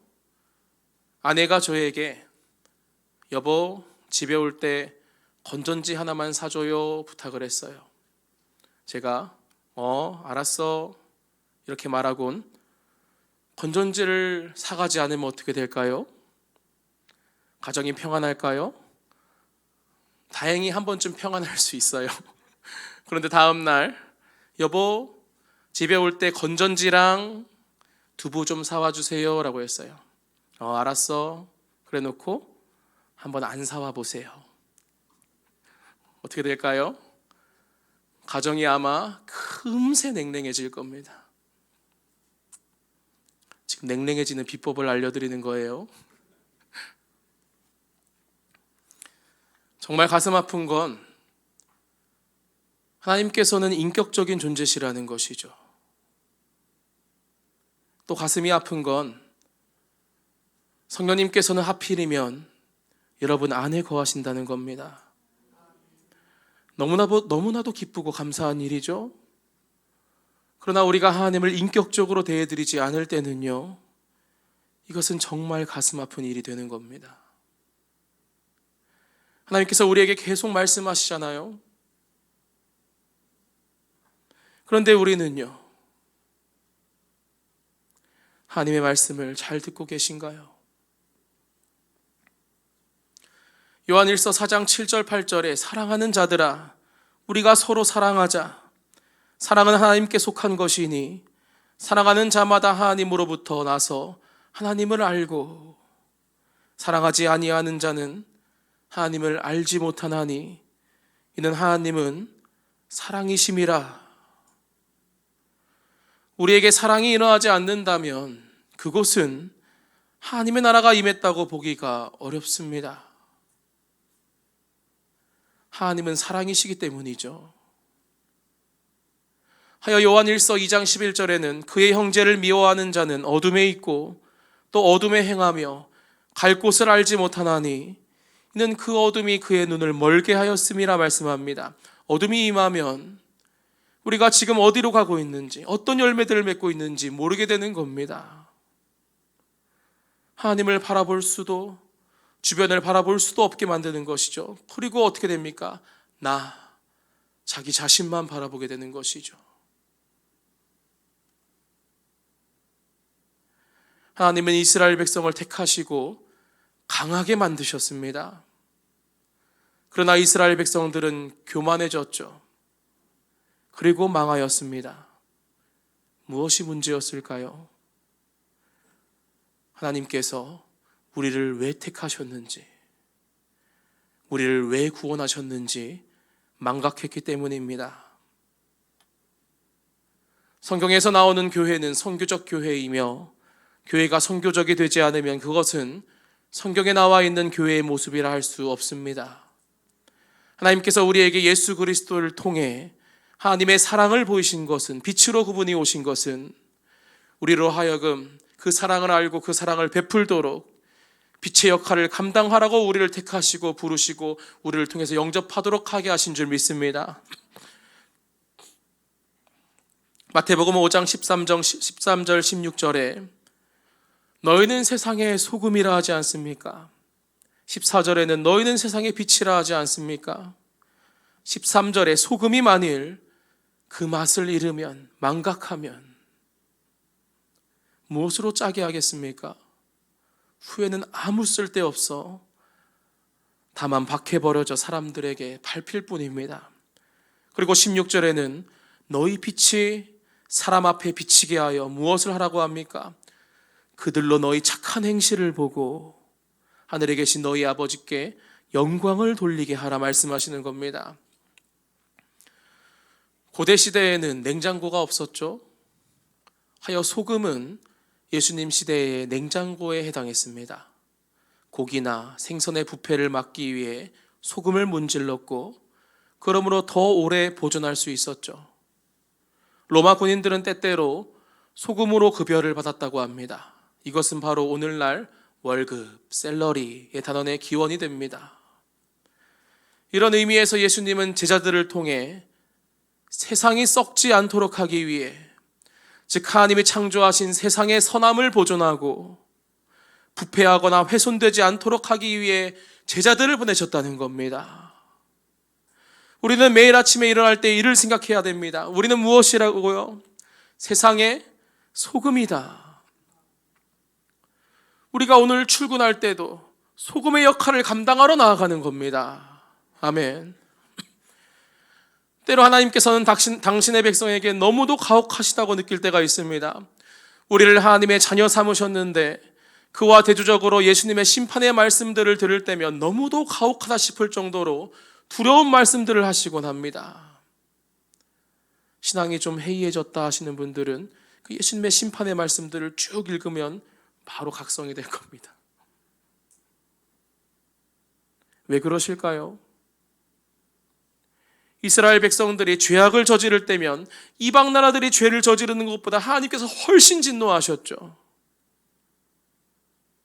아내가 저에게 여보 집에 올 때 건전지 하나만 사줘요 부탁을 했어요. 제가 알았어 이렇게 말하곤 건전지를 사가지 않으면 어떻게 될까요? 가정이 평안할까요? 다행히 한 번쯤 평안할 수 있어요. 그런데 다음 날 여보 집에 올 때 건전지랑 두부 좀 사와 주세요 라고 했어요. 알았어 그래 놓고 한번 안 사와 보세요. 어떻게 될까요? 가정이 아마 금세 냉랭해질 겁니다. 지금 냉랭해지는 비법을 알려드리는 거예요. 정말 가슴 아픈 건 하나님께서는 인격적인 존재시라는 것이죠. 또 가슴이 아픈 건 성령님께서는 하필이면 여러분 안에 거하신다는 겁니다. 너무나도 기쁘고 감사한 일이죠. 그러나 우리가 하나님을 인격적으로 대해드리지 않을 때는요, 이것은 정말 가슴 아픈 일이 되는 겁니다. 하나님께서 우리에게 계속 말씀하시잖아요. 그런데 우리는요, 하나님의 말씀을 잘 듣고 계신가요? 요한일서 4장 7절 8절에 사랑하는 자들아 우리가 서로 사랑하자. 사랑은 하나님께 속한 것이니 사랑하는 자마다 하나님으로부터 나서 하나님을 알고 사랑하지 아니하는 자는 하나님을 알지 못하나니 이는 하나님은 사랑이심이라. 우리에게 사랑이 일어나지 않는다면 그곳은 하나님의 나라가 임했다고 보기가 어렵습니다. 하나님은 사랑이시기 때문이죠. 하여 요한일서 2장 11절에는 그의 형제를 미워하는 자는 어둠에 있고 또 어둠에 행하며 갈 곳을 알지 못하나니 이는 그 어둠이 그의 눈을 멀게 하였음이라 말씀합니다. 어둠이 임하면 우리가 지금 어디로 가고 있는지, 어떤 열매들을 맺고 있는지 모르게 되는 겁니다. 하나님을 바라볼 수도, 주변을 바라볼 수도 없게 만드는 것이죠. 그리고 어떻게 됩니까? 자기 자신만 바라보게 되는 것이죠. 하나님은 이스라엘 백성을 택하시고 강하게 만드셨습니다. 그러나 이스라엘 백성들은 교만해졌죠. 그리고 망하였습니다. 무엇이 문제였을까요? 하나님께서 우리를 왜 택하셨는지, 우리를 왜 구원하셨는지 망각했기 때문입니다. 성경에서 나오는 교회는 선교적 교회이며 교회가 선교적이 되지 않으면 그것은 성경에 나와 있는 교회의 모습이라 할 수 없습니다. 하나님께서 우리에게 예수 그리스도를 통해 하나님의 사랑을 보이신 것은, 빛으로 그분이 오신 것은 우리로 하여금 그 사랑을 알고 그 사랑을 베풀도록 빛의 역할을 감당하라고 우리를 택하시고 부르시고 우리를 통해서 영접하도록 하게 하신 줄 믿습니다. 마태복음 5장 13절 16절에 너희는 세상의 소금이라 하지 않습니까? 14절에는 너희는 세상의 빛이라 하지 않습니까? 13절에 소금이 만일 그 맛을 잃으면, 망각하면 무엇으로 짜게 하겠습니까? 후에는 아무 쓸데없어 다만 밖에 버려져 사람들에게 밟힐 뿐입니다. 그리고 16절에는 너희 빛이 사람 앞에 비치게 하여 무엇을 하라고 합니까? 그들로 너희 착한 행실을 보고 하늘에 계신 너희 아버지께 영광을 돌리게 하라 말씀하시는 겁니다. 고대 시대에는 냉장고가 없었죠. 하여 소금은 예수님 시대의 냉장고에 해당했습니다. 고기나 생선의 부패를 막기 위해 소금을 문질렀고 그러므로 더 오래 보존할 수 있었죠. 로마 군인들은 때때로 소금으로 급여를 받았다고 합니다. 이것은 바로 오늘날 월급, 샐러리의 단원의 기원이 됩니다. 이런 의미에서 예수님은 제자들을 통해 세상이 썩지 않도록 하기 위해, 즉 하나님이 창조하신 세상의 선함을 보존하고 부패하거나 훼손되지 않도록 하기 위해 제자들을 보내셨다는 겁니다. 우리는 매일 아침에 일어날 때 이를 생각해야 됩니다. 우리는 무엇이라고요? 세상의 소금이다. 우리가 오늘 출근할 때도 소금의 역할을 감당하러 나아가는 겁니다. 아멘. 때로 하나님께서는 당신의 백성에게 너무도 가혹하시다고 느낄 때가 있습니다. 우리를 하나님의 자녀 삼으셨는데 그와 대조적으로 예수님의 심판의 말씀들을 들을 때면 너무도 가혹하다 싶을 정도로 두려운 말씀들을 하시곤 합니다. 신앙이 좀 해이해졌다 하시는 분들은 그 예수님의 심판의 말씀들을 쭉 읽으면 바로 각성이 될 겁니다. 왜 그러실까요? 이스라엘 백성들이 죄악을 저지를 때면 이방 나라들이 죄를 저지르는 것보다 하나님께서 훨씬 진노하셨죠.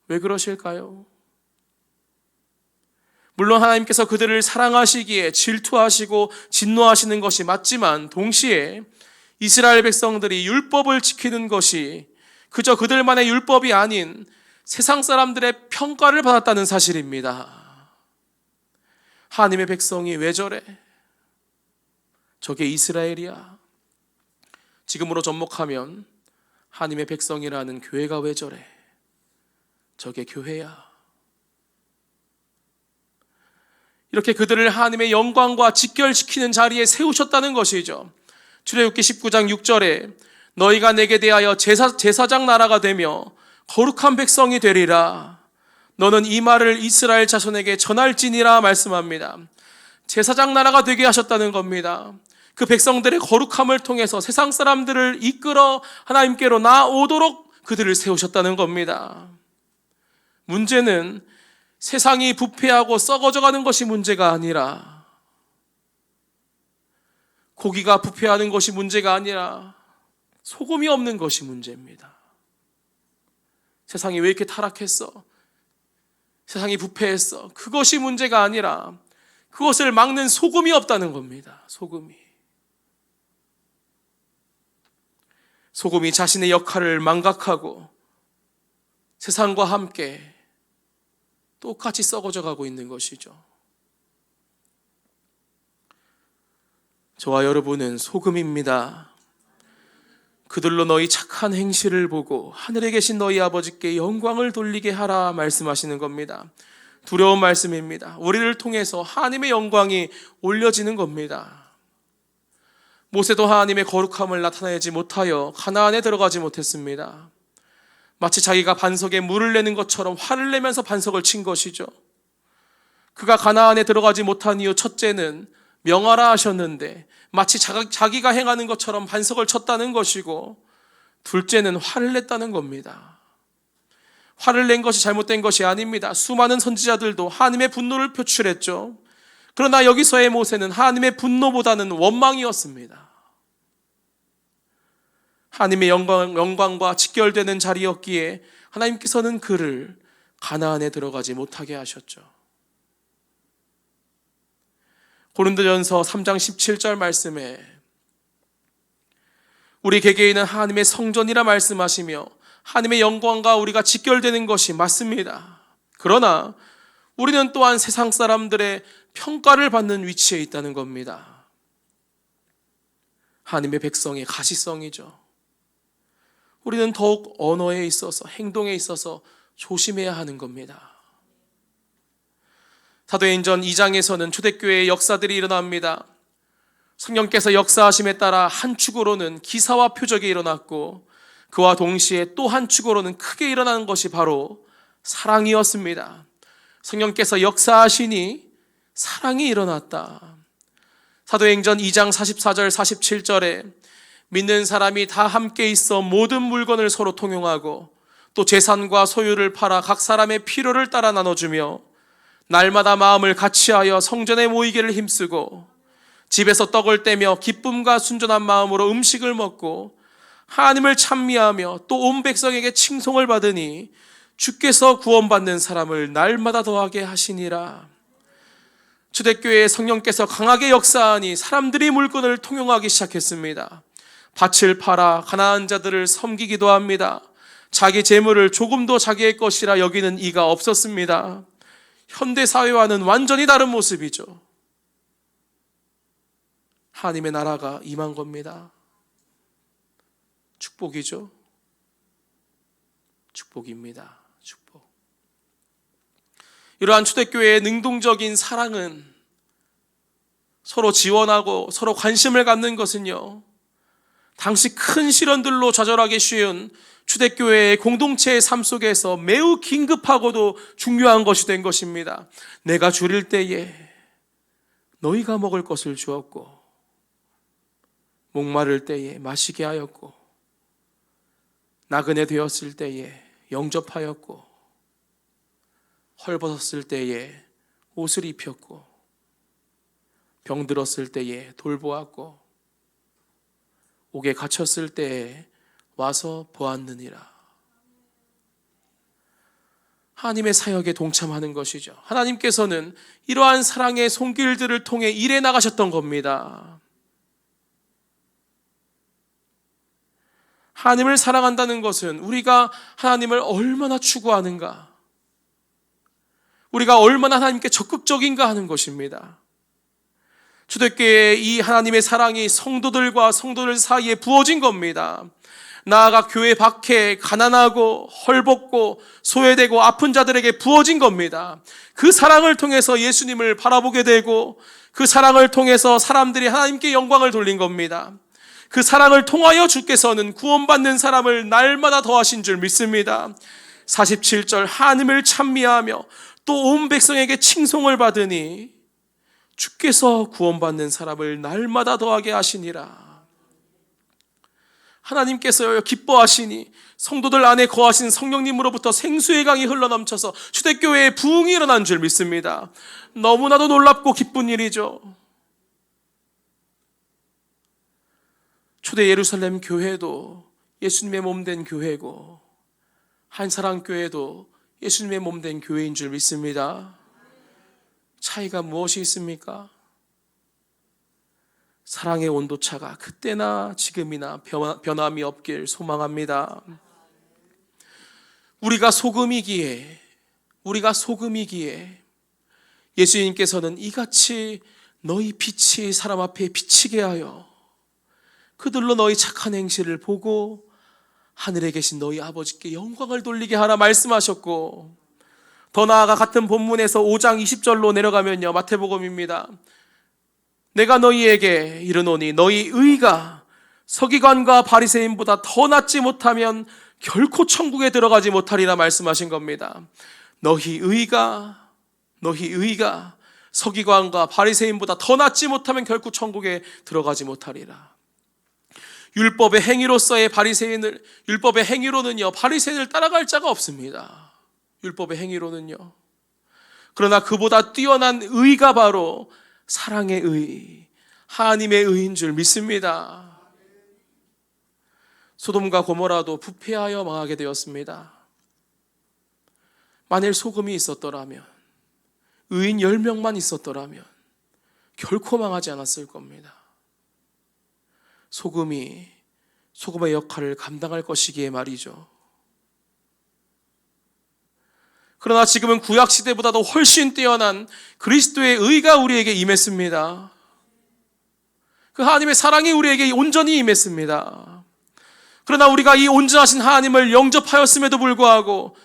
왜 그러실까요? 물론 하나님께서 그들을 사랑하시기에 질투하시고 진노하시는 것이 맞지만 동시에 이스라엘 백성들이 율법을 지키는 것이 그저 그들만의 율법이 아닌 세상 사람들의 평가를 받았다는 사실입니다. 하나님의 백성이 왜 저래? 저게 이스라엘이야. 지금으로 접목하면 하나님의 백성이라는 교회가 왜 저래? 저게 교회야. 이렇게 그들을 하나님의 영광과 직결시키는 자리에 세우셨다는 것이죠. 출애굽기 19장 6절에 너희가 내게 대하여 제사장 나라가 되며 거룩한 백성이 되리라. 너는 이 말을 이스라엘 자손에게 전할지니라 말씀합니다. 제사장 나라가 되게 하셨다는 겁니다. 그 백성들의 거룩함을 통해서 세상 사람들을 이끌어 하나님께로 나아오도록 그들을 세우셨다는 겁니다. 문제는 세상이 부패하고 썩어져가는 것이 문제가 아니라, 고기가 부패하는 것이 문제가 아니라 소금이 없는 것이 문제입니다. 세상이 왜 이렇게 타락했어? 세상이 부패했어? 그것이 문제가 아니라 그것을 막는 소금이 없다는 겁니다. 소금이 자신의 역할을 망각하고 세상과 함께 똑같이 썩어져 가고 있는 것이죠. 저와 여러분은 소금입니다. 그들로 너희 착한 행실을 보고 하늘에 계신 너희 아버지께 영광을 돌리게 하라 말씀하시는 겁니다. 두려운 말씀입니다. 우리를 통해서 하나님의 영광이 올려지는 겁니다. 모세도 하나님의 거룩함을 나타내지 못하여 가나안에 들어가지 못했습니다. 마치 자기가 반석에 물을 내는 것처럼 화를 내면서 반석을 친 것이죠. 그가 가나안에 들어가지 못한 이유 첫째는 명하라 하셨는데 마치 자기가 행하는 것처럼 반석을 쳤다는 것이고, 둘째는 화를 냈다는 겁니다. 화를 낸 것이 잘못된 것이 아닙니다. 수많은 선지자들도 하나님의 분노를 표출했죠. 그러나 여기서의 모세는 하나님의 분노보다는 원망이었습니다. 하나님의 영광과 직결되는 자리였기에 하나님께서는 그를 가나안에 들어가지 못하게 하셨죠. 고린도전서 3장 17절 말씀에 우리 개개인은 하나님의 성전이라 말씀하시며 하나님의 영광과 우리가 직결되는 것이 맞습니다. 그러나 우리는 또한 세상 사람들의 평가를 받는 위치에 있다는 겁니다. 하나님의 백성의 가시성이죠. 우리는 더욱 언어에 있어서, 행동에 있어서 조심해야 하는 겁니다. 사도행전 2장에서는 초대교회의 역사들이 일어납니다. 성령께서 역사하심에 따라 한 축으로는 기사와 표적이 일어났고, 그와 동시에 또 한 축으로는 크게 일어나는 것이 바로 사랑이었습니다. 성령께서 역사하시니 사랑이 일어났다. 사도행전 2장 44절 47절에 믿는 사람이 다 함께 있어 모든 물건을 서로 통용하고 또 재산과 소유를 팔아 각 사람의 필요를 따라 나눠주며 날마다 마음을 같이하여 성전에 모이기를 힘쓰고 집에서 떡을 떼며 기쁨과 순전한 마음으로 음식을 먹고 하나님을 찬미하며 또 온 백성에게 칭송을 받으니 주께서 구원받는 사람을 날마다 더하게 하시니라. 초대교회의 성령께서 강하게 역사하니 사람들이 물건을 통용하기 시작했습니다. 밭을 팔아 가난한 자들을 섬기기도 합니다. 자기 재물을 조금도 자기의 것이라 여기는 이가 없었습니다. 현대 사회와는 완전히 다른 모습이죠. 하나님의 나라가 임한 겁니다. 축복이죠. 축복입니다. 축복. 이러한 초대교회의 능동적인 사랑은 서로 지원하고 서로 관심을 갖는 것은요, 당시 큰 시련들로 좌절하기 쉬운 초대교회의 공동체의 삶 속에서 매우 긴급하고도 중요한 것이 된 것입니다. 내가 줄일 때에 너희가 먹을 것을 주었고 목마를 때에 마시게 하였고 나그네 되었을 때에 영접하였고 헐벗었을 때에 옷을 입혔고 병들었을 때에 돌보았고 옥에 갇혔을 때에 와서 보았느니라. 하나님의 사역에 동참하는 것이죠. 하나님께서는 이러한 사랑의 손길들을 통해 일해 나가셨던 겁니다. 하나님을 사랑한다는 것은 우리가 하나님을 얼마나 추구하는가, 우리가 얼마나 하나님께 적극적인가 하는 것입니다. 초대교회의 이 하나님의 사랑이 성도들과 성도들 사이에 부어진 겁니다. 나아가 교회 밖에 가난하고 헐벗고 소외되고 아픈 자들에게 부어진 겁니다. 그 사랑을 통해서 예수님을 바라보게 되고 그 사랑을 통해서 사람들이 하나님께 영광을 돌린 겁니다. 그 사랑을 통하여 주께서는 구원받는 사람을 날마다 더하신 줄 믿습니다. 47절 하나님을 찬미하며 또 온 백성에게 칭송을 받으니 주께서 구원받는 사람을 날마다 더하게 하시니라. 하나님께서요 기뻐하시니 성도들 안에 거하신 성령님으로부터 생수의 강이 흘러넘쳐서 초대교회에 부흥이 일어난 줄 믿습니다. 너무나도 놀랍고 기쁜 일이죠. 초대 예루살렘 교회도 예수님의 몸된 교회고 한사랑교회도 예수님의 몸된 교회인 줄 믿습니다. 차이가 무엇이 있습니까? 사랑의 온도차가 그때나 지금이나 변함이 없길 소망합니다. 우리가 소금이기에 예수님께서는 이같이 너희 빛이 사람 앞에 비치게 하여 그들로 너희 착한 행실을 보고 하늘에 계신 너희 아버지께 영광을 돌리게 하라 말씀하셨고, 더 나아가 같은 본문에서 5장 20절로 내려가면요, 마태복음입니다. 내가 너희에게 이르노니 너희 의가 서기관과 바리새인보다 더 낫지 못하면 결코 천국에 들어가지 못하리라 말씀하신 겁니다. 너희 의가 서기관과 바리새인보다 더 낫지 못하면 결코 천국에 들어가지 못하리라. 율법의 행위로서의 율법의 행위로는요, 바리새인을 따라갈 자가 없습니다. 율법의 행위로는요. 그러나 그보다 뛰어난 의가 바로 사랑의 의, 하나님의 의인 줄 믿습니다. 소돔과 고모라도 부패하여 망하게 되었습니다. 만일 소금이 있었더라면, 의인 10명만 있었더라면 결코 망하지 않았을 겁니다. 소금의 역할을 감당할 것이기에 말이죠. 그러나 지금은 구약시대보다도 훨씬 뛰어난 그리스도의 의가 우리에게 임했습니다. 그 하나님의 사랑이 우리에게 온전히 임했습니다. 그러나 우리가 이 온전하신 하나님을 영접하였음에도 불구하고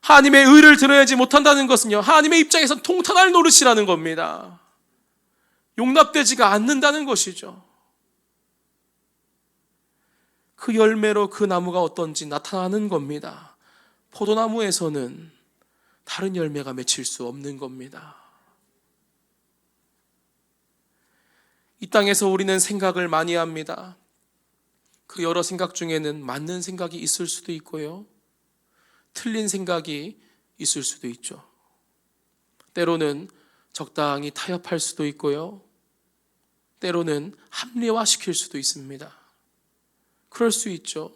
하나님의 의를 드러내지 못한다는 것은요, 하나님의 입장에서 통탄할 노릇이라는 겁니다. 용납되지가 않는다는 것이죠. 그 열매로 그 나무가 어떤지 나타나는 겁니다. 포도나무에서는 다른 열매가 맺힐 수 없는 겁니다. 이 땅에서 우리는 생각을 많이 합니다. 그 여러 생각 중에는 맞는 생각이 있을 수도 있고요, 틀린 생각이 있을 수도 있죠. 때로는 적당히 타협할 수도 있고요, 때로는 합리화시킬 수도 있습니다. 그럴 수 있죠.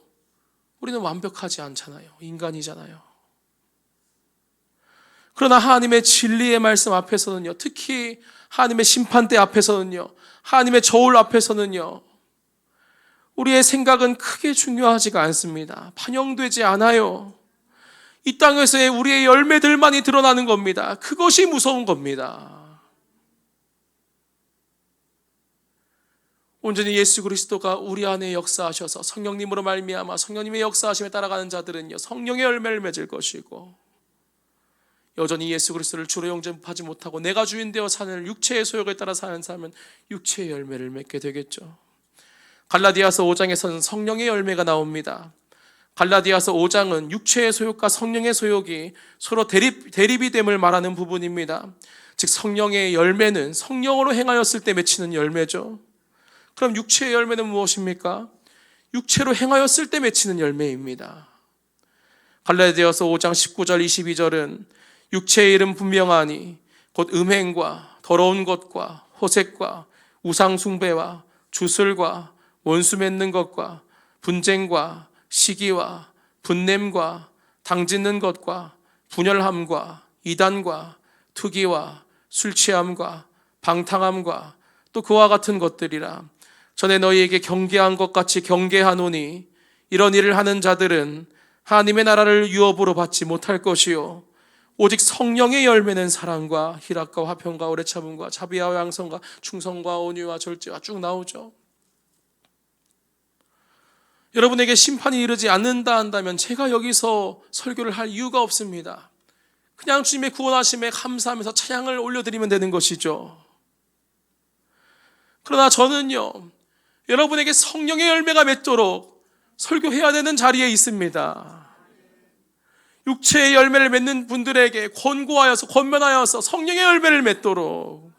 우리는 완벽하지 않잖아요. 인간이잖아요. 그러나 하나님의 진리의 말씀 앞에서는요, 특히 하나님의 심판대 앞에서는요, 하나님의 저울 앞에서는요, 우리의 생각은 크게 중요하지가 않습니다. 반영되지 않아요. 이 땅에서의 우리의 열매들만이 드러나는 겁니다. 그것이 무서운 겁니다. 온전히 예수 그리스도가 우리 안에 역사하셔서 성령님으로 말미암아 성령님의 역사하심에 따라가는 자들은요, 성령의 열매를 맺을 것이고, 여전히 예수 그리스도를 주로 영접하지 못하고 내가 주인 되어 사는 육체의 소욕에 따라 사는 사람은 육체의 열매를 맺게 되겠죠. 갈라디아서 5장에서는 성령의 열매가 나옵니다. 갈라디아서 5장은 육체의 소욕과 성령의 소욕이 서로 대립이 됨을 말하는 부분입니다. 즉 성령의 열매는 성령으로 행하였을 때 맺히는 열매죠. 그럼 육체의 열매는 무엇입니까? 육체로 행하였을 때 맺히는 열매입니다. 갈라디아서 5장 19절 22절은 육체의 일은 분명하니 곧 음행과 더러운 것과 호색과 우상 숭배와 주술과 원수 맺는 것과 분쟁과 시기와 분냄과 당짓는 것과 분열함과 이단과 투기와 술 취함과 방탕함과 또 그와 같은 것들이라. 전에 너희에게 경계한 것 같이 경계하노니 이런 일을 하는 자들은 하나님의 나라를 유업으로 받지 못할 것이요 오직 성령의 열매는 사랑과 희락과 화평과 오래 참음과 자비와 양성과 충성과 온유와 절제와 쭉 나오죠. 여러분에게 심판이 이르지 않는다 한다면 제가 여기서 설교를 할 이유가 없습니다. 그냥 주님의 구원하심에 감사하면서 찬양을 올려드리면 되는 것이죠. 그러나 저는요, 여러분에게 성령의 열매가 맺도록 설교해야 되는 자리에 있습니다. 육체의 열매를 맺는 분들에게 권면하여서 성령의 열매를 맺도록,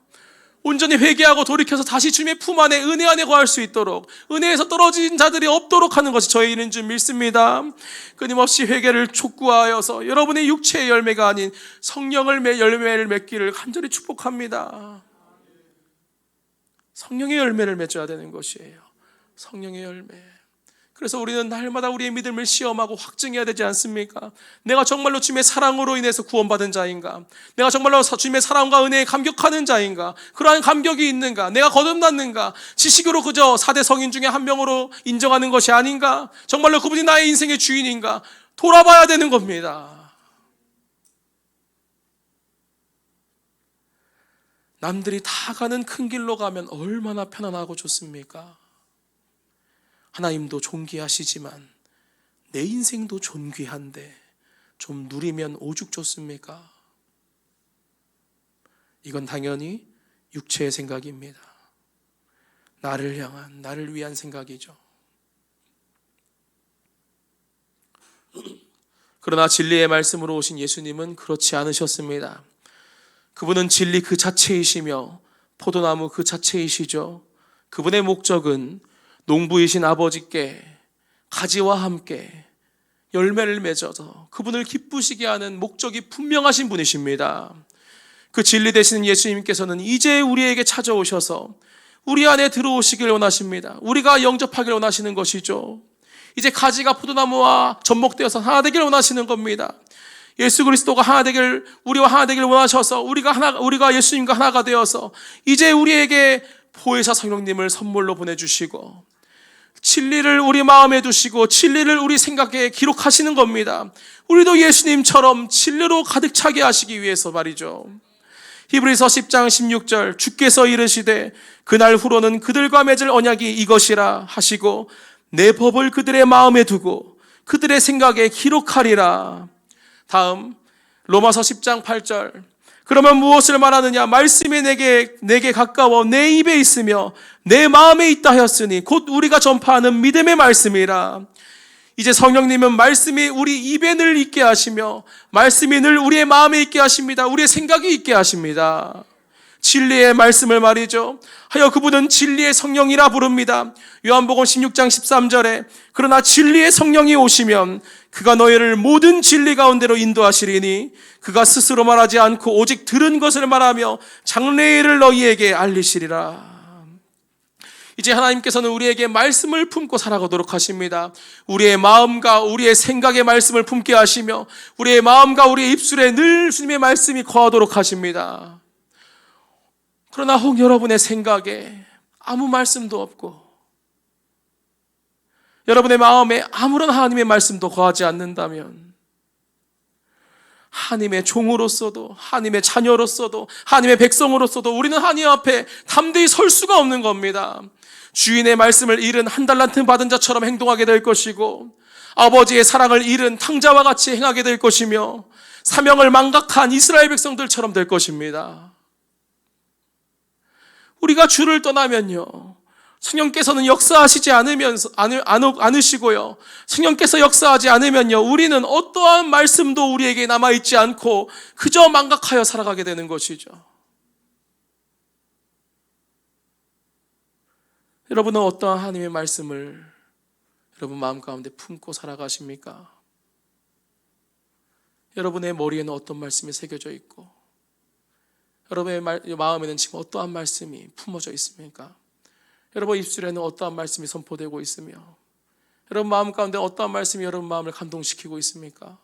온전히 회개하고 돌이켜서 다시 주님의 품 안에 은혜 안에 거할 수 있도록, 은혜에서 떨어진 자들이 없도록 하는 것이 저의 일인 줄 믿습니다. 끊임없이 회개를 촉구하여서 여러분의 육체의 열매가 아닌 성령의 열매를 맺기를 간절히 축복합니다. 성령의 열매를 맺어야 되는 것이에요. 성령의 열매. 그래서 우리는 날마다 우리의 믿음을 시험하고 확증해야 되지 않습니까? 내가 정말로 주님의 사랑으로 인해서 구원받은 자인가? 내가 정말로 주님의 사랑과 은혜에 감격하는 자인가? 그러한 감격이 있는가? 내가 거듭났는가? 지식으로 그저 4대 성인 중에 한 명으로 인정하는 것이 아닌가? 정말로 그분이 나의 인생의 주인인가? 돌아봐야 되는 겁니다. 남들이 다 가는 큰 길로 가면 얼마나 편안하고 좋습니까? 하나님도 존귀하시지만 내 인생도 존귀한데 좀 누리면 오죽 좋습니까? 이건 당연히 육체의 생각입니다. 나를 향한, 나를 위한 생각이죠. 그러나 진리의 말씀으로 오신 예수님은 그렇지 않으셨습니다. 그분은 진리 그 자체이시며 포도나무 그 자체이시죠. 그분의 목적은 농부이신 아버지께 가지와 함께 열매를 맺어서 그분을 기쁘시게 하는 목적이 분명하신 분이십니다. 그 진리 되시는 예수님께서는 이제 우리에게 찾아오셔서 우리 안에 들어오시길 원하십니다. 우리가 영접하길 원하시는 것이죠. 이제 가지가 포도나무와 접목되어서 하나 되길 원하시는 겁니다. 예수 그리스도가 우리와 하나 되길 원하셔서 우리가 예수님과 하나가 되어서 이제 우리에게 보혜사 성령님을 선물로 보내주시고 진리를 우리 마음에 두시고 진리를 우리 생각에 기록하시는 겁니다. 우리도 예수님처럼 진리로 가득 차게 하시기 위해서 말이죠. 히브리서 10장 16절 주께서 이르시되 그날 후로는 그들과 맺을 언약이 이것이라 하시고 내 법을 그들의 마음에 두고 그들의 생각에 기록하리라. 다음 로마서 10장 8절 그러면 무엇을 말하느냐? 말씀이 내게 가까워 내 입에 있으며 내 마음에 있다 하였으니 곧 우리가 전파하는 믿음의 말씀이라. 이제 성령님은 말씀이 우리 입에 늘 있게 하시며 말씀이 늘 우리의 마음에 있게 하십니다. 우리의 생각이 있게 하십니다. 진리의 말씀을 말이죠. 하여 그분은 진리의 성령이라 부릅니다. 요한복음 16장 13절에 그러나 진리의 성령이 오시면 그가 너희를 모든 진리 가운데로 인도하시리니 그가 스스로 말하지 않고 오직 들은 것을 말하며 장래의 일을 너희에게 알리시리라. 이제 하나님께서는 우리에게 말씀을 품고 살아가도록 하십니다. 우리의 마음과 우리의 생각의 말씀을 품게 하시며 우리의 마음과 우리의 입술에 늘 주님의 말씀이 거하도록 하십니다. 그러나 혹 여러분의 생각에 아무 말씀도 없고 여러분의 마음에 아무런 하나님의 말씀도 거하지 않는다면 하나님의 종으로서도 하나님의 자녀로서도 하나님의 백성으로서도 우리는 하나님 앞에 담대히 설 수가 없는 겁니다. 주인의 말씀을 잃은 한 달란트 받은 자처럼 행동하게 될 것이고 아버지의 사랑을 잃은 탕자와 같이 행하게 될 것이며 사명을 망각한 이스라엘 백성들처럼 될 것입니다. 우리가 주를 떠나면요, 성령께서는 역사하시지 않으시고요, 성령께서 역사하지 않으면요, 우리는 어떠한 말씀도 우리에게 남아있지 않고 그저 망각하여 살아가게 되는 것이죠. 여러분은 어떠한 하나님의 말씀을 여러분 마음 가운데 품고 살아가십니까? 여러분의 머리에는 어떤 말씀이 새겨져 있고 여러분의 마음에는 지금 어떠한 말씀이 품어져 있습니까? 여러분 입술에는 어떠한 말씀이 선포되고 있으며 여러분 마음 가운데 어떠한 말씀이 여러분 마음을 감동시키고 있습니까?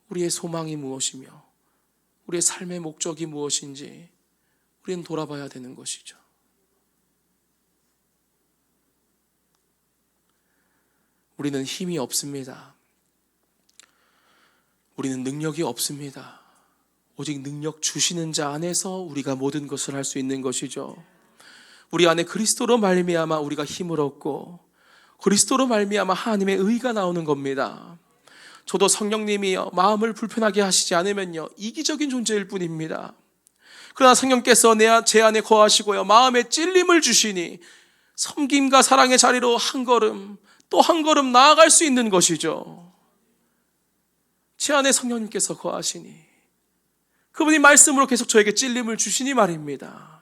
우리의 소망이 무엇이며 우리의 삶의 목적이 무엇인지 우리는 돌아봐야 되는 것이죠. 우리는 힘이 없습니다. 우리는 능력이 없습니다. 오직 능력 주시는 자 안에서 우리가 모든 것을 할 수 있는 것이죠. 우리 안에 그리스도로 말미암아 우리가 힘을 얻고 그리스도로 말미암아 하나님의 의가 나오는 겁니다. 저도 성령님이 마음을 불편하게 하시지 않으면요, 이기적인 존재일 뿐입니다. 그러나 성령께서 제 안에 거하시고요, 마음에 찔림을 주시니 섬김과 사랑의 자리로 한 걸음 또 한 걸음 나아갈 수 있는 것이죠. 제 안에 성령님께서 거하시니 그분이 말씀으로 계속 저에게 찔림을 주시니 말입니다.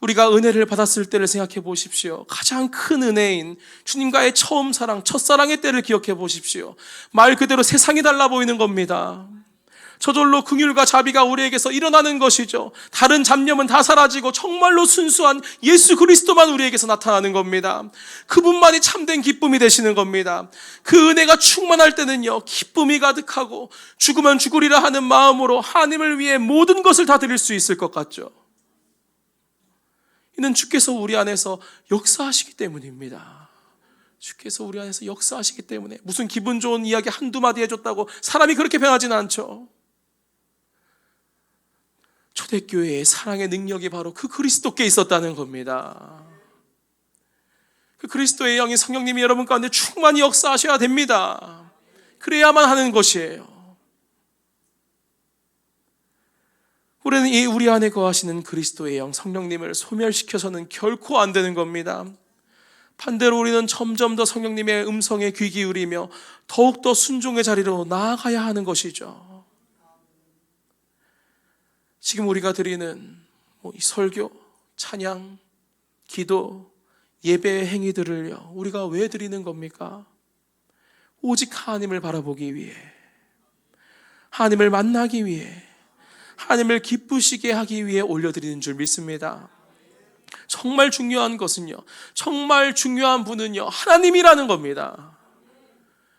우리가 은혜를 받았을 때를 생각해 보십시오. 가장 큰 은혜인 주님과의 처음 사랑, 첫사랑의 때를 기억해 보십시오. 말 그대로 세상이 달라 보이는 겁니다. 저절로 긍휼과 자비가 우리에게서 일어나는 것이죠. 다른 잡념은 다 사라지고 정말로 순수한 예수 그리스도만 우리에게서 나타나는 겁니다. 그분만이 참된 기쁨이 되시는 겁니다. 그 은혜가 충만할 때는요, 기쁨이 가득하고 죽으면 죽으리라 하는 마음으로 하나님을 위해 모든 것을 다 드릴 수 있을 것 같죠. 이는 주께서 우리 안에서 역사하시기 때문입니다. 주께서 우리 안에서 역사하시기 때문에 무슨 기분 좋은 이야기 한두 마디 해줬다고 사람이 그렇게 변하지는 않죠. 초대교회의 사랑의 능력이 바로 그 그리스도께 있었다는 겁니다. 그 그리스도의 영인 성령님이 여러분 가운데 충만히 역사하셔야 됩니다. 그래야만 하는 것이에요. 우리는 이 우리 안에 거하시는 그리스도의 영 성령님을 소멸시켜서는 결코 안 되는 겁니다. 반대로 우리는 점점 더 성령님의 음성에 귀 기울이며 더욱더 순종의 자리로 나아가야 하는 것이죠. 지금 우리가 드리는 이 설교, 찬양, 기도, 예배의 행위들을요, 우리가 왜 드리는 겁니까? 오직 하나님을 바라보기 위해, 하나님을 만나기 위해, 하나님을 기쁘시게 하기 위해 올려드리는 줄 믿습니다. 정말 중요한 것은요, 정말 중요한 분은요, 하나님이라는 겁니다.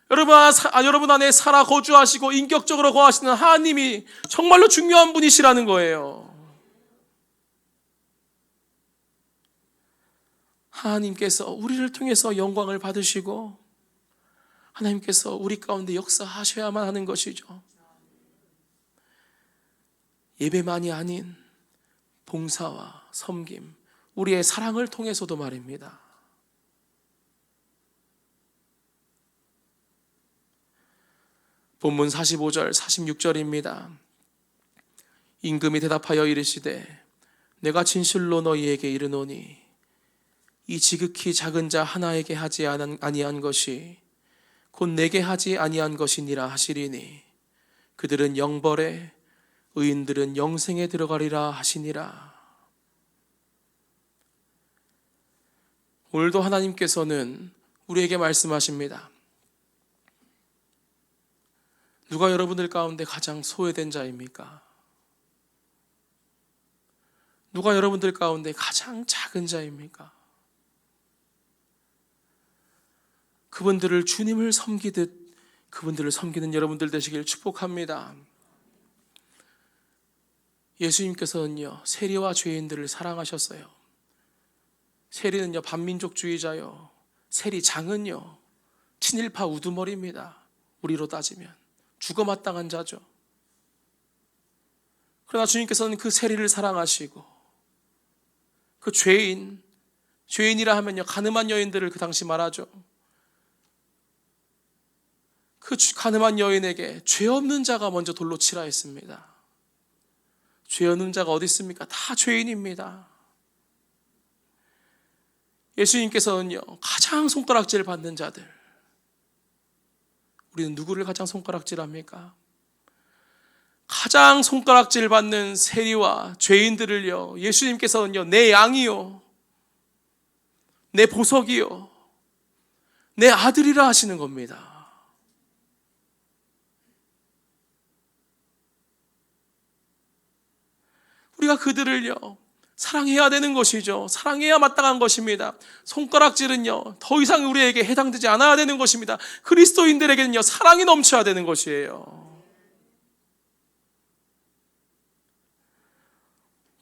여러분 안에 살아 거주하시고 인격적으로 거하시는 하나님이 정말로 중요한 분이시라는 거예요. 하나님께서 우리를 통해서 영광을 받으시고 하나님께서 우리 가운데 역사하셔야만 하는 것이죠. 예배만이 아닌 봉사와 섬김, 우리의 사랑을 통해서도 말입니다. 본문 45절, 46절입니다. 임금이 대답하여 이르시되 내가 진실로 너희에게 이르노니 이 지극히 작은 자 하나에게 하지 아니한 것이 곧 내게 하지 아니한 것이니라 하시리니 그들은 영벌에 의인들은 영생에 들어가리라 하시니라. 오늘도 하나님께서는 우리에게 말씀하십니다. 누가 여러분들 가운데 가장 소외된 자입니까? 누가 여러분들 가운데 가장 작은 자입니까? 그분들을 주님을 섬기듯 그분들을 섬기는 여러분들 되시길 축복합니다. 예수님께서는요, 세리와 죄인들을 사랑하셨어요. 세리는요, 반민족주의자요. 세리장은요, 친일파 우두머리입니다. 우리로 따지면 죽어 마땅한 자죠. 그러나 주님께서는 그 세리를 사랑하시고 그 죄인이라 하면요, 가늠한 여인들을 그 당시 말하죠. 그 가늠한 여인에게 죄 없는 자가 먼저 돌로 치라 했습니다. 죄 없는 자가 어디 있습니까? 다 죄인입니다. 예수님께서는요, 가장 손가락질 받는 자들, 우리는 누구를 가장 손가락질합니까? 가장 손가락질 받는 세리와 죄인들을요, 예수님께서는요, 내 양이요, 내 보석이요, 내 아들이라 하시는 겁니다. 우리가 그들을요, 사랑해야 되는 것이죠. 사랑해야 마땅한 것입니다. 손가락질은요, 더 이상 우리에게 해당되지 않아야 되는 것입니다. 그리스도인들에게는요, 사랑이 넘쳐야 되는 것이에요.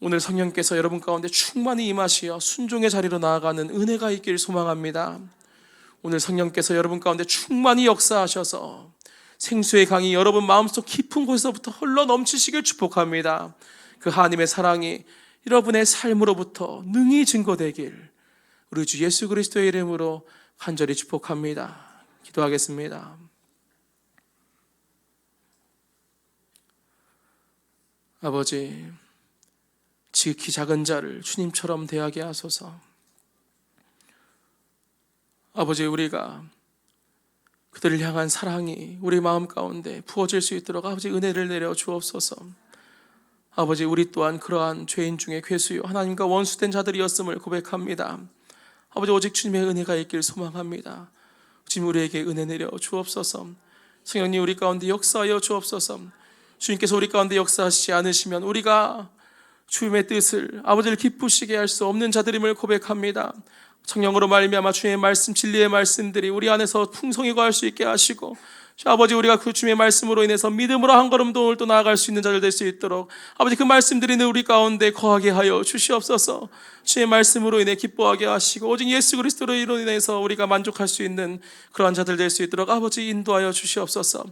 오늘 성령께서 여러분 가운데 충만히 임하시어 순종의 자리로 나아가는 은혜가 있길 소망합니다. 오늘 성령께서 여러분 가운데 충만히 역사하셔서 생수의 강이 여러분 마음속 깊은 곳에서부터 흘러 넘치시길 축복합니다. 그 하나님의 사랑이 여러분의 삶으로부터 능히 증거되길 우리 주 예수 그리스도의 이름으로 간절히 축복합니다. 기도하겠습니다. 아버지, 지극히 작은 자를 주님처럼 대하게 하소서. 아버지, 우리가 그들을 향한 사랑이 우리 마음 가운데 부어질 수 있도록 아버지 은혜를 내려 주옵소서. 아버지, 우리 또한 그러한 죄인 중에 괴수요 하나님과 원수된 자들이었음을 고백합니다. 아버지, 오직 주님의 은혜가 있길 소망합니다. 주님, 우리에게 은혜 내려 주옵소서. 성령님, 우리 가운데 역사하여 주옵소서. 주님께서 우리 가운데 역사하시지 않으시면 우리가 주님의 뜻을 아버지를 기쁘시게 할 수 없는 자들임을 고백합니다. 성령으로 말미암아 주님의 말씀, 진리의 말씀들이 우리 안에서 풍성히 거할 수 있게 하시고, 아버지, 우리가 그 주님의 말씀으로 인해서 믿음으로 한 걸음도 오늘 또 나아갈 수 있는 자들 될 수 있도록 아버지 그 말씀들이 우리 가운데 거하게 하여 주시옵소서. 주의 말씀으로 인해 기뻐하게 하시고 오직 예수 그리스도로 인해서 우리가 만족할 수 있는 그러한 자들 될 수 있도록 아버지 인도하여 주시옵소서.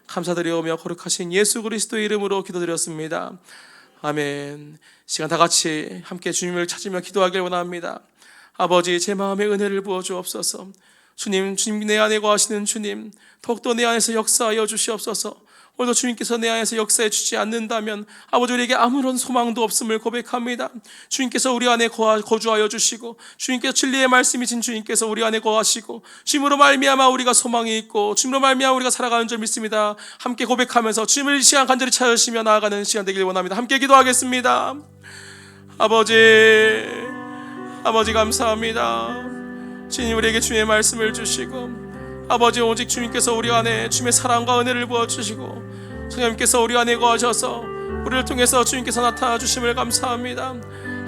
감사드리오며 거룩하신 예수 그리스도의 이름으로 기도드렸습니다. 아멘. 시간 다 같이 함께 주님을 찾으며 기도하길 원합니다. 아버지, 제 마음에 은혜를 부어 주옵소서. 주님 내 안에 거하시는 주님, 더욱더 내 안에서 역사하여 주시옵소서. 오늘도 주님께서 내 안에서 역사해 주지 않는다면 아버지, 우리에게 아무런 소망도 없음을 고백합니다. 주님께서 우리 안에 거주하여 주시고, 주님께서 진리의 말씀이신 주님께서 우리 안에 거하시고, 주님으로 말미암아 우리가 소망이 있고, 주님으로 말미암아 우리가 살아가는 줄 믿습니다. 함께 고백하면서 주님을 이 시간 간절히 찾으시며 나아가는 시간 되길 원합니다. 함께 기도하겠습니다. 아버지 감사합니다. 주님, 우리에게 주님의 말씀을 주시고, 아버지, 오직 주님께서 우리 안에 주님의 사랑과 은혜를 부어주시고 성령님께서 우리 안에 거하셔서 우리를 통해서 주님께서 나타나 주심을 감사합니다.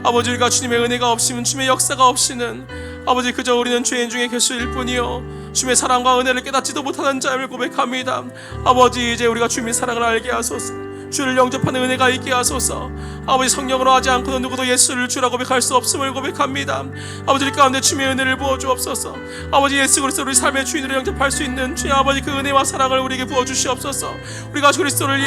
아버지, 우리가 주님의 은혜가 없이는, 주님의 역사가 없이는 아버지 그저 우리는 죄인 중에 괴수일 뿐이요 주님의 사랑과 은혜를 깨닫지도 못하는 자임을 고백합니다. 아버지, 이제 우리가 주님의 사랑을 알게 하소서. 주를 영접하는 은혜가 있게 하소서. 아버지, 성령으로 하지 않고는 누구도 예수를 주라 고백할 수 없음을 고백합니다. 아버지, 우리 가운데 주님의 은혜를 부어주옵소서. 아버지, 예수 그리스도를 우리 삶의 주인으로 영접할 수 있는 주의 아버지 그 은혜와 사랑을 우리에게 부어주시옵소서. 우리가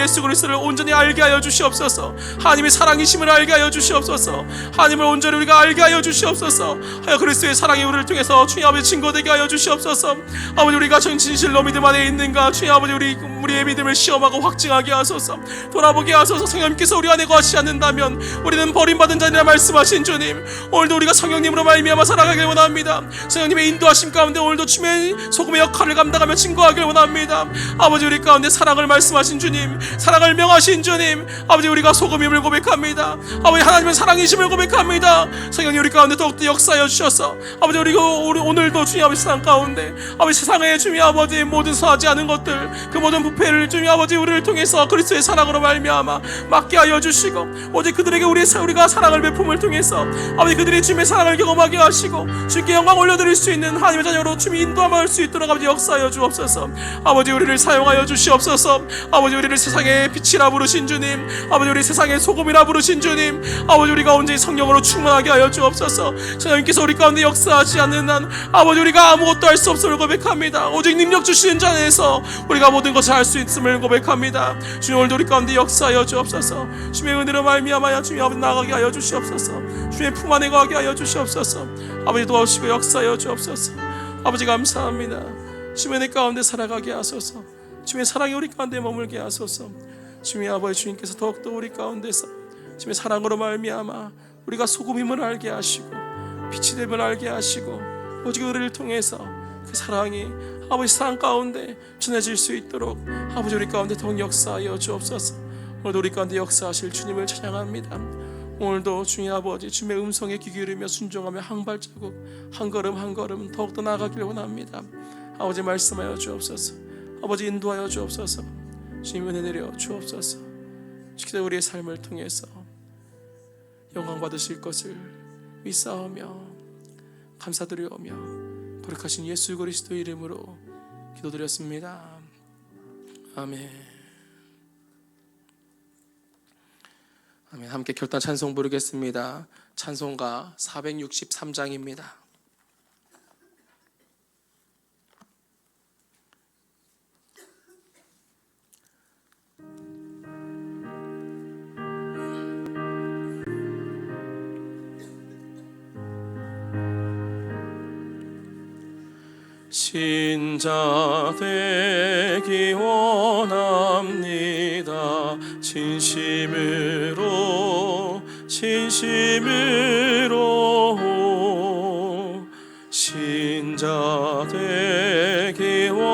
예수 그리스도를 온전히 알게 하여 주시옵소서. 하나님의 사랑이심을 알게 하여 주시옵소서. 하나님을 온전히 우리가 알게 하여 주시옵소서. 하여 그리스도의 사랑이 우리를 통해서 주의 아버지 증거되게 하여 주시옵소서. 아버지, 우리가 진실로 믿음 안에 있는가, 주의 아버지 우리의 믿음을 시험하고 확증하게 하소서. 돌아보게 하소서. 성령님께서 우리 안에 거하시지 않는다면 우리는 버림받은 자니라 말씀하신 주님, 오늘도 우리가 성령님으로 말미암아 살아가길 원합니다. 성령님의 인도하심 가운데 오늘도 주의 소금의 역할을 감당하며 증거하길 원합니다. 아버지, 우리 가운데 사랑을 말씀하신 주님, 사랑을 명하신 주님, 아버지, 우리가 소금임을 고백합니다. 아버지, 하나님은 사랑이심을 고백합니다. 성령님 우리 가운데 더욱더 역사하여 주셔서 아버지, 우리가 오늘도 주님 아버지 세상 가운데 아버지 세상에 주님 아버지 모든 서하지 않은 것들, 그 모든 부패를 주님 아버지 우리를 통해서 그리스도의 사랑으로 말미암아 막게 하여 주시고, 오직 그들에게 우리가 사랑을 베품을 통해서 아버지 그들이 주님의 사랑을 경험하게 하시고 주님께 영광 올려드릴 수 있는 하나님의 자녀로 주님 인도함을 수 있도록 아버지 역사하여 주옵소서. 아버지, 우리를 사용하여 주시옵소서. 아버지, 우리를 세상의 빛이라 부르신 주님, 아버지 우리 세상의 소금이라 부르신 주님, 아버지 우리가 온전히 성령으로 충만하게 하여 주옵소서. 성령님께서 우리 가운데 역사하지 않는 한 아버지 우리가 아무것도 할 수 없음을 고백합니다. 오직 능력 주시는 자 안에서 우리가 모든 것을 할 수 있음을 고백합니다. 주님, 오늘도 우리 가운데 역사하여 주옵소서. 주님의 은혜로 말미암아 주님 아버지 나가게 하여 주시옵소서. 주님의 품 안에 거하게 하여 주시옵소서. 아버지, 도와주시고 역사하여 주옵소서. 아버지, 감사합니다. 주님의 은혜 가운데 살아가게 하소서. 주님의 사랑이 우리 가운데 머물게 하소서. 주님의 아버지, 주님께서 더욱더 우리 가운데서 주님의 사랑으로 말미암아 우리가 소금임을 알게 하시고 빛이 됨을 알게 하시고, 오직 우리를 통해서 그 사랑이 아버지 사랑 가운데 전해질 수 있도록 아버지 우리 가운데 더욱 역사하여 주옵소서. 오늘도 우리 가운데 역사하실 주님을 찬양합니다. 오늘도 주님 아버지 주님의 음성에 귀 기울이며 순종하며 한 발자국 한 걸음 한 걸음 더욱더 나아가길 원합니다. 아버지, 말씀하여 주옵소서. 아버지, 인도하여 주옵소서. 주님, 은혜 내려 주옵소서. 주께서 우리의 삶을 통해서 영광 받으실 것을 믿사오며 감사드리오며 거룩하신 예수 그리스도 이름으로 기도드렸습니다. 아멘. 아멘. 함께 결단 찬송 부르겠습니다. 찬송가 463장입니다. 신자 되기 원합니다. 진심으로 신자 되기 원합니다.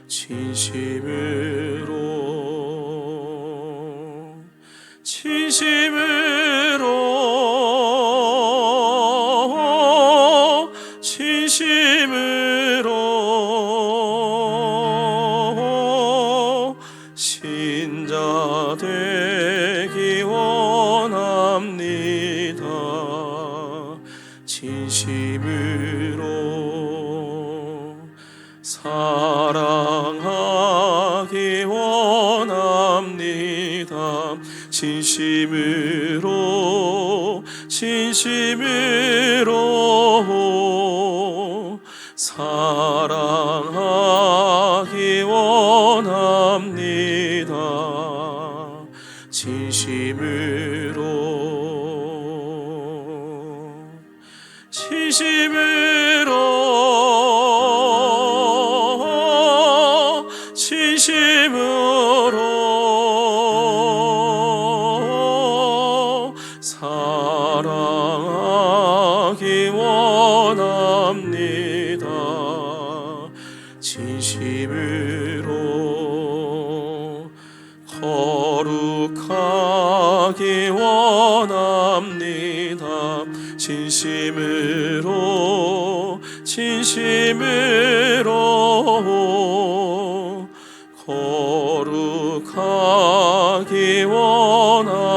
진심으로 신자 되기 원합니다. 진심으로 사랑하기 원합니다. 진심으로 사랑하기 원합니다. 사랑하기 원합니다. 진심으로 거룩하기 원합니다. 진심으로 거룩하기 원합니다.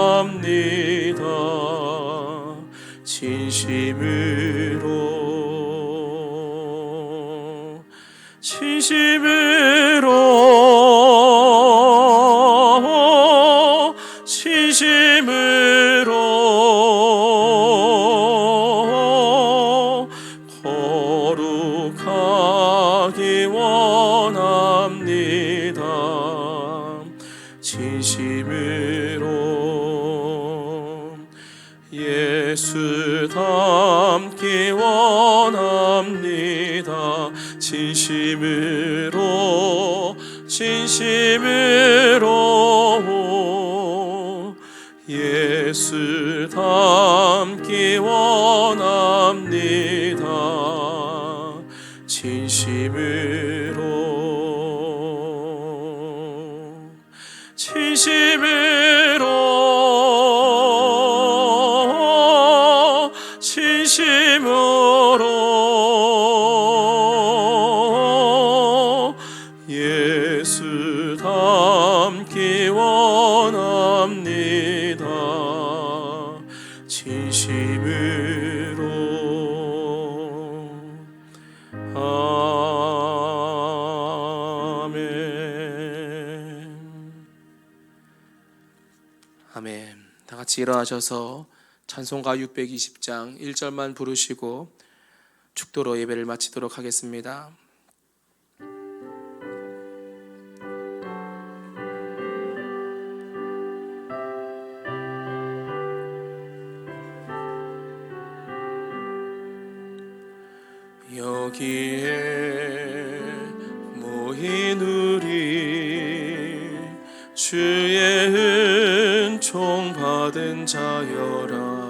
거룩하기 원합니다. 진심으로 예수 닮기 원합니다. 진심으로 진심으로 예수 닮기 원합니다. 진심으로 예수 닮기 원합니다. 진심으로. 아멘. 다 같이 일어나셔서 찬송가 620장 1절만 부르시고 축도로 예배를 마치도록 하겠습니다. 여기에 모인 우리 주의 은총 받은 자여라.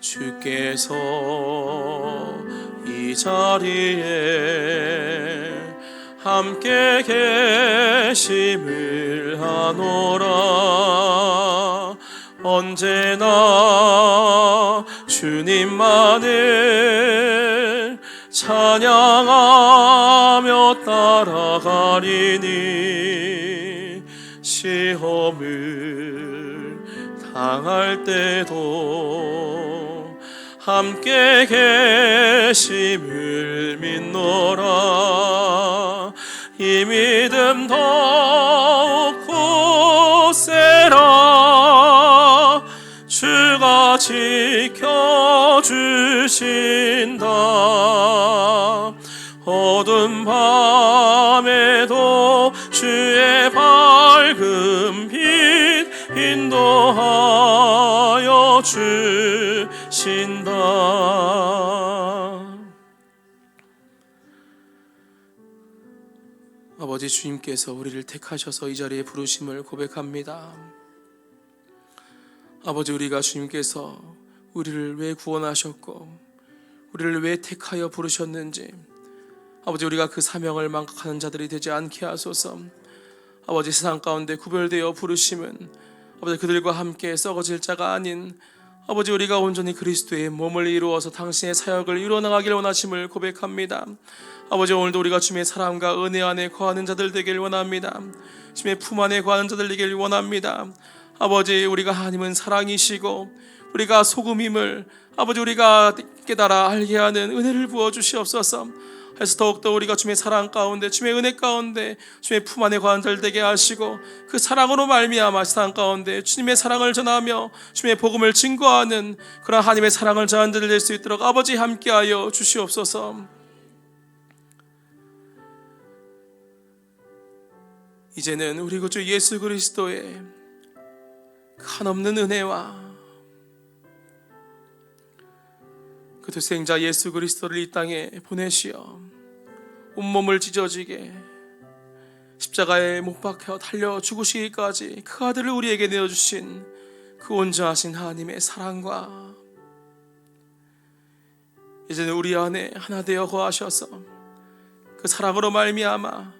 주께서 이 자리에 함께 계심을 하노라. 언제나 주님만을 찬양하며 따라가리니 시험을 당할 때도 함께 계심을 믿노라. 이 믿음 더욱 굳세라. 주가 지켜주신다. 어두운 밤에도 주의 밝은 빛 인도하여 주신다. 아버지, 주님께서 우리를 택하셔서 이 자리에 부르심을 고백합니다. 아버지, 우리가 주님께서 우리를 왜 구원하셨고 우리를 왜 택하여 부르셨는지 아버지, 우리가 그 사명을 망각하는 자들이 되지 않게 하소서. 아버지, 세상 가운데 구별되어 부르심은 아버지 그들과 함께 썩어질 자가 아닌 아버지, 우리가 온전히 그리스도의 몸을 이루어서 당신의 사역을 이루어나가길 원하심을 고백합니다. 아버지, 오늘도 우리가 주님의 사랑과 은혜 안에 거하는 자들 되길 원합니다. 주님의 품 안에 거하는 자들 되길 원합니다. 아버지, 우리가 하나님은 사랑이시고 우리가 소금임을 아버지 우리가 깨달아 알게 하는 은혜를 부어주시옵소서. 그래서 더욱더 우리가 주님의 사랑 가운데, 주님의 은혜 가운데, 주님의 품 안에 거하는 자들 되게 하시고 그 사랑으로 말미암아 세상 가운데 주님의 사랑을 전하며 주님의 복음을 증거하는 그런 하나님의 사랑을 전하는 자들 될 수 있도록 아버지 함께하여 주시옵소서. 이제는 우리 구주 예수 그리스도의 한없는 은혜와 그 독생자 예수 그리스도를 이 땅에 보내시어 온몸을 찢어지게 십자가에 못 박혀 달려 죽으시기까지 그 아들을 우리에게 내어주신 그 온전하신 하나님의 사랑과 이제는 우리 안에 하나 되어 거하셔서 그 사랑으로 말미암아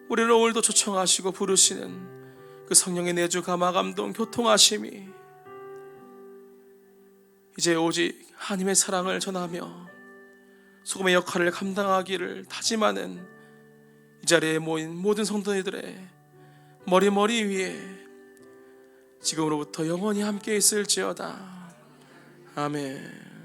우리를 오늘도 초청하시고 부르시는 그 성령의 내주 감화 감동 교통하심이 이제 오직 하나님의 사랑을 전하며 소금의 역할을 감당하기를 다짐하는 이 자리에 모인 모든 성도들의 머리 위에 지금으로부터 영원히 함께 있을지어다. 아멘.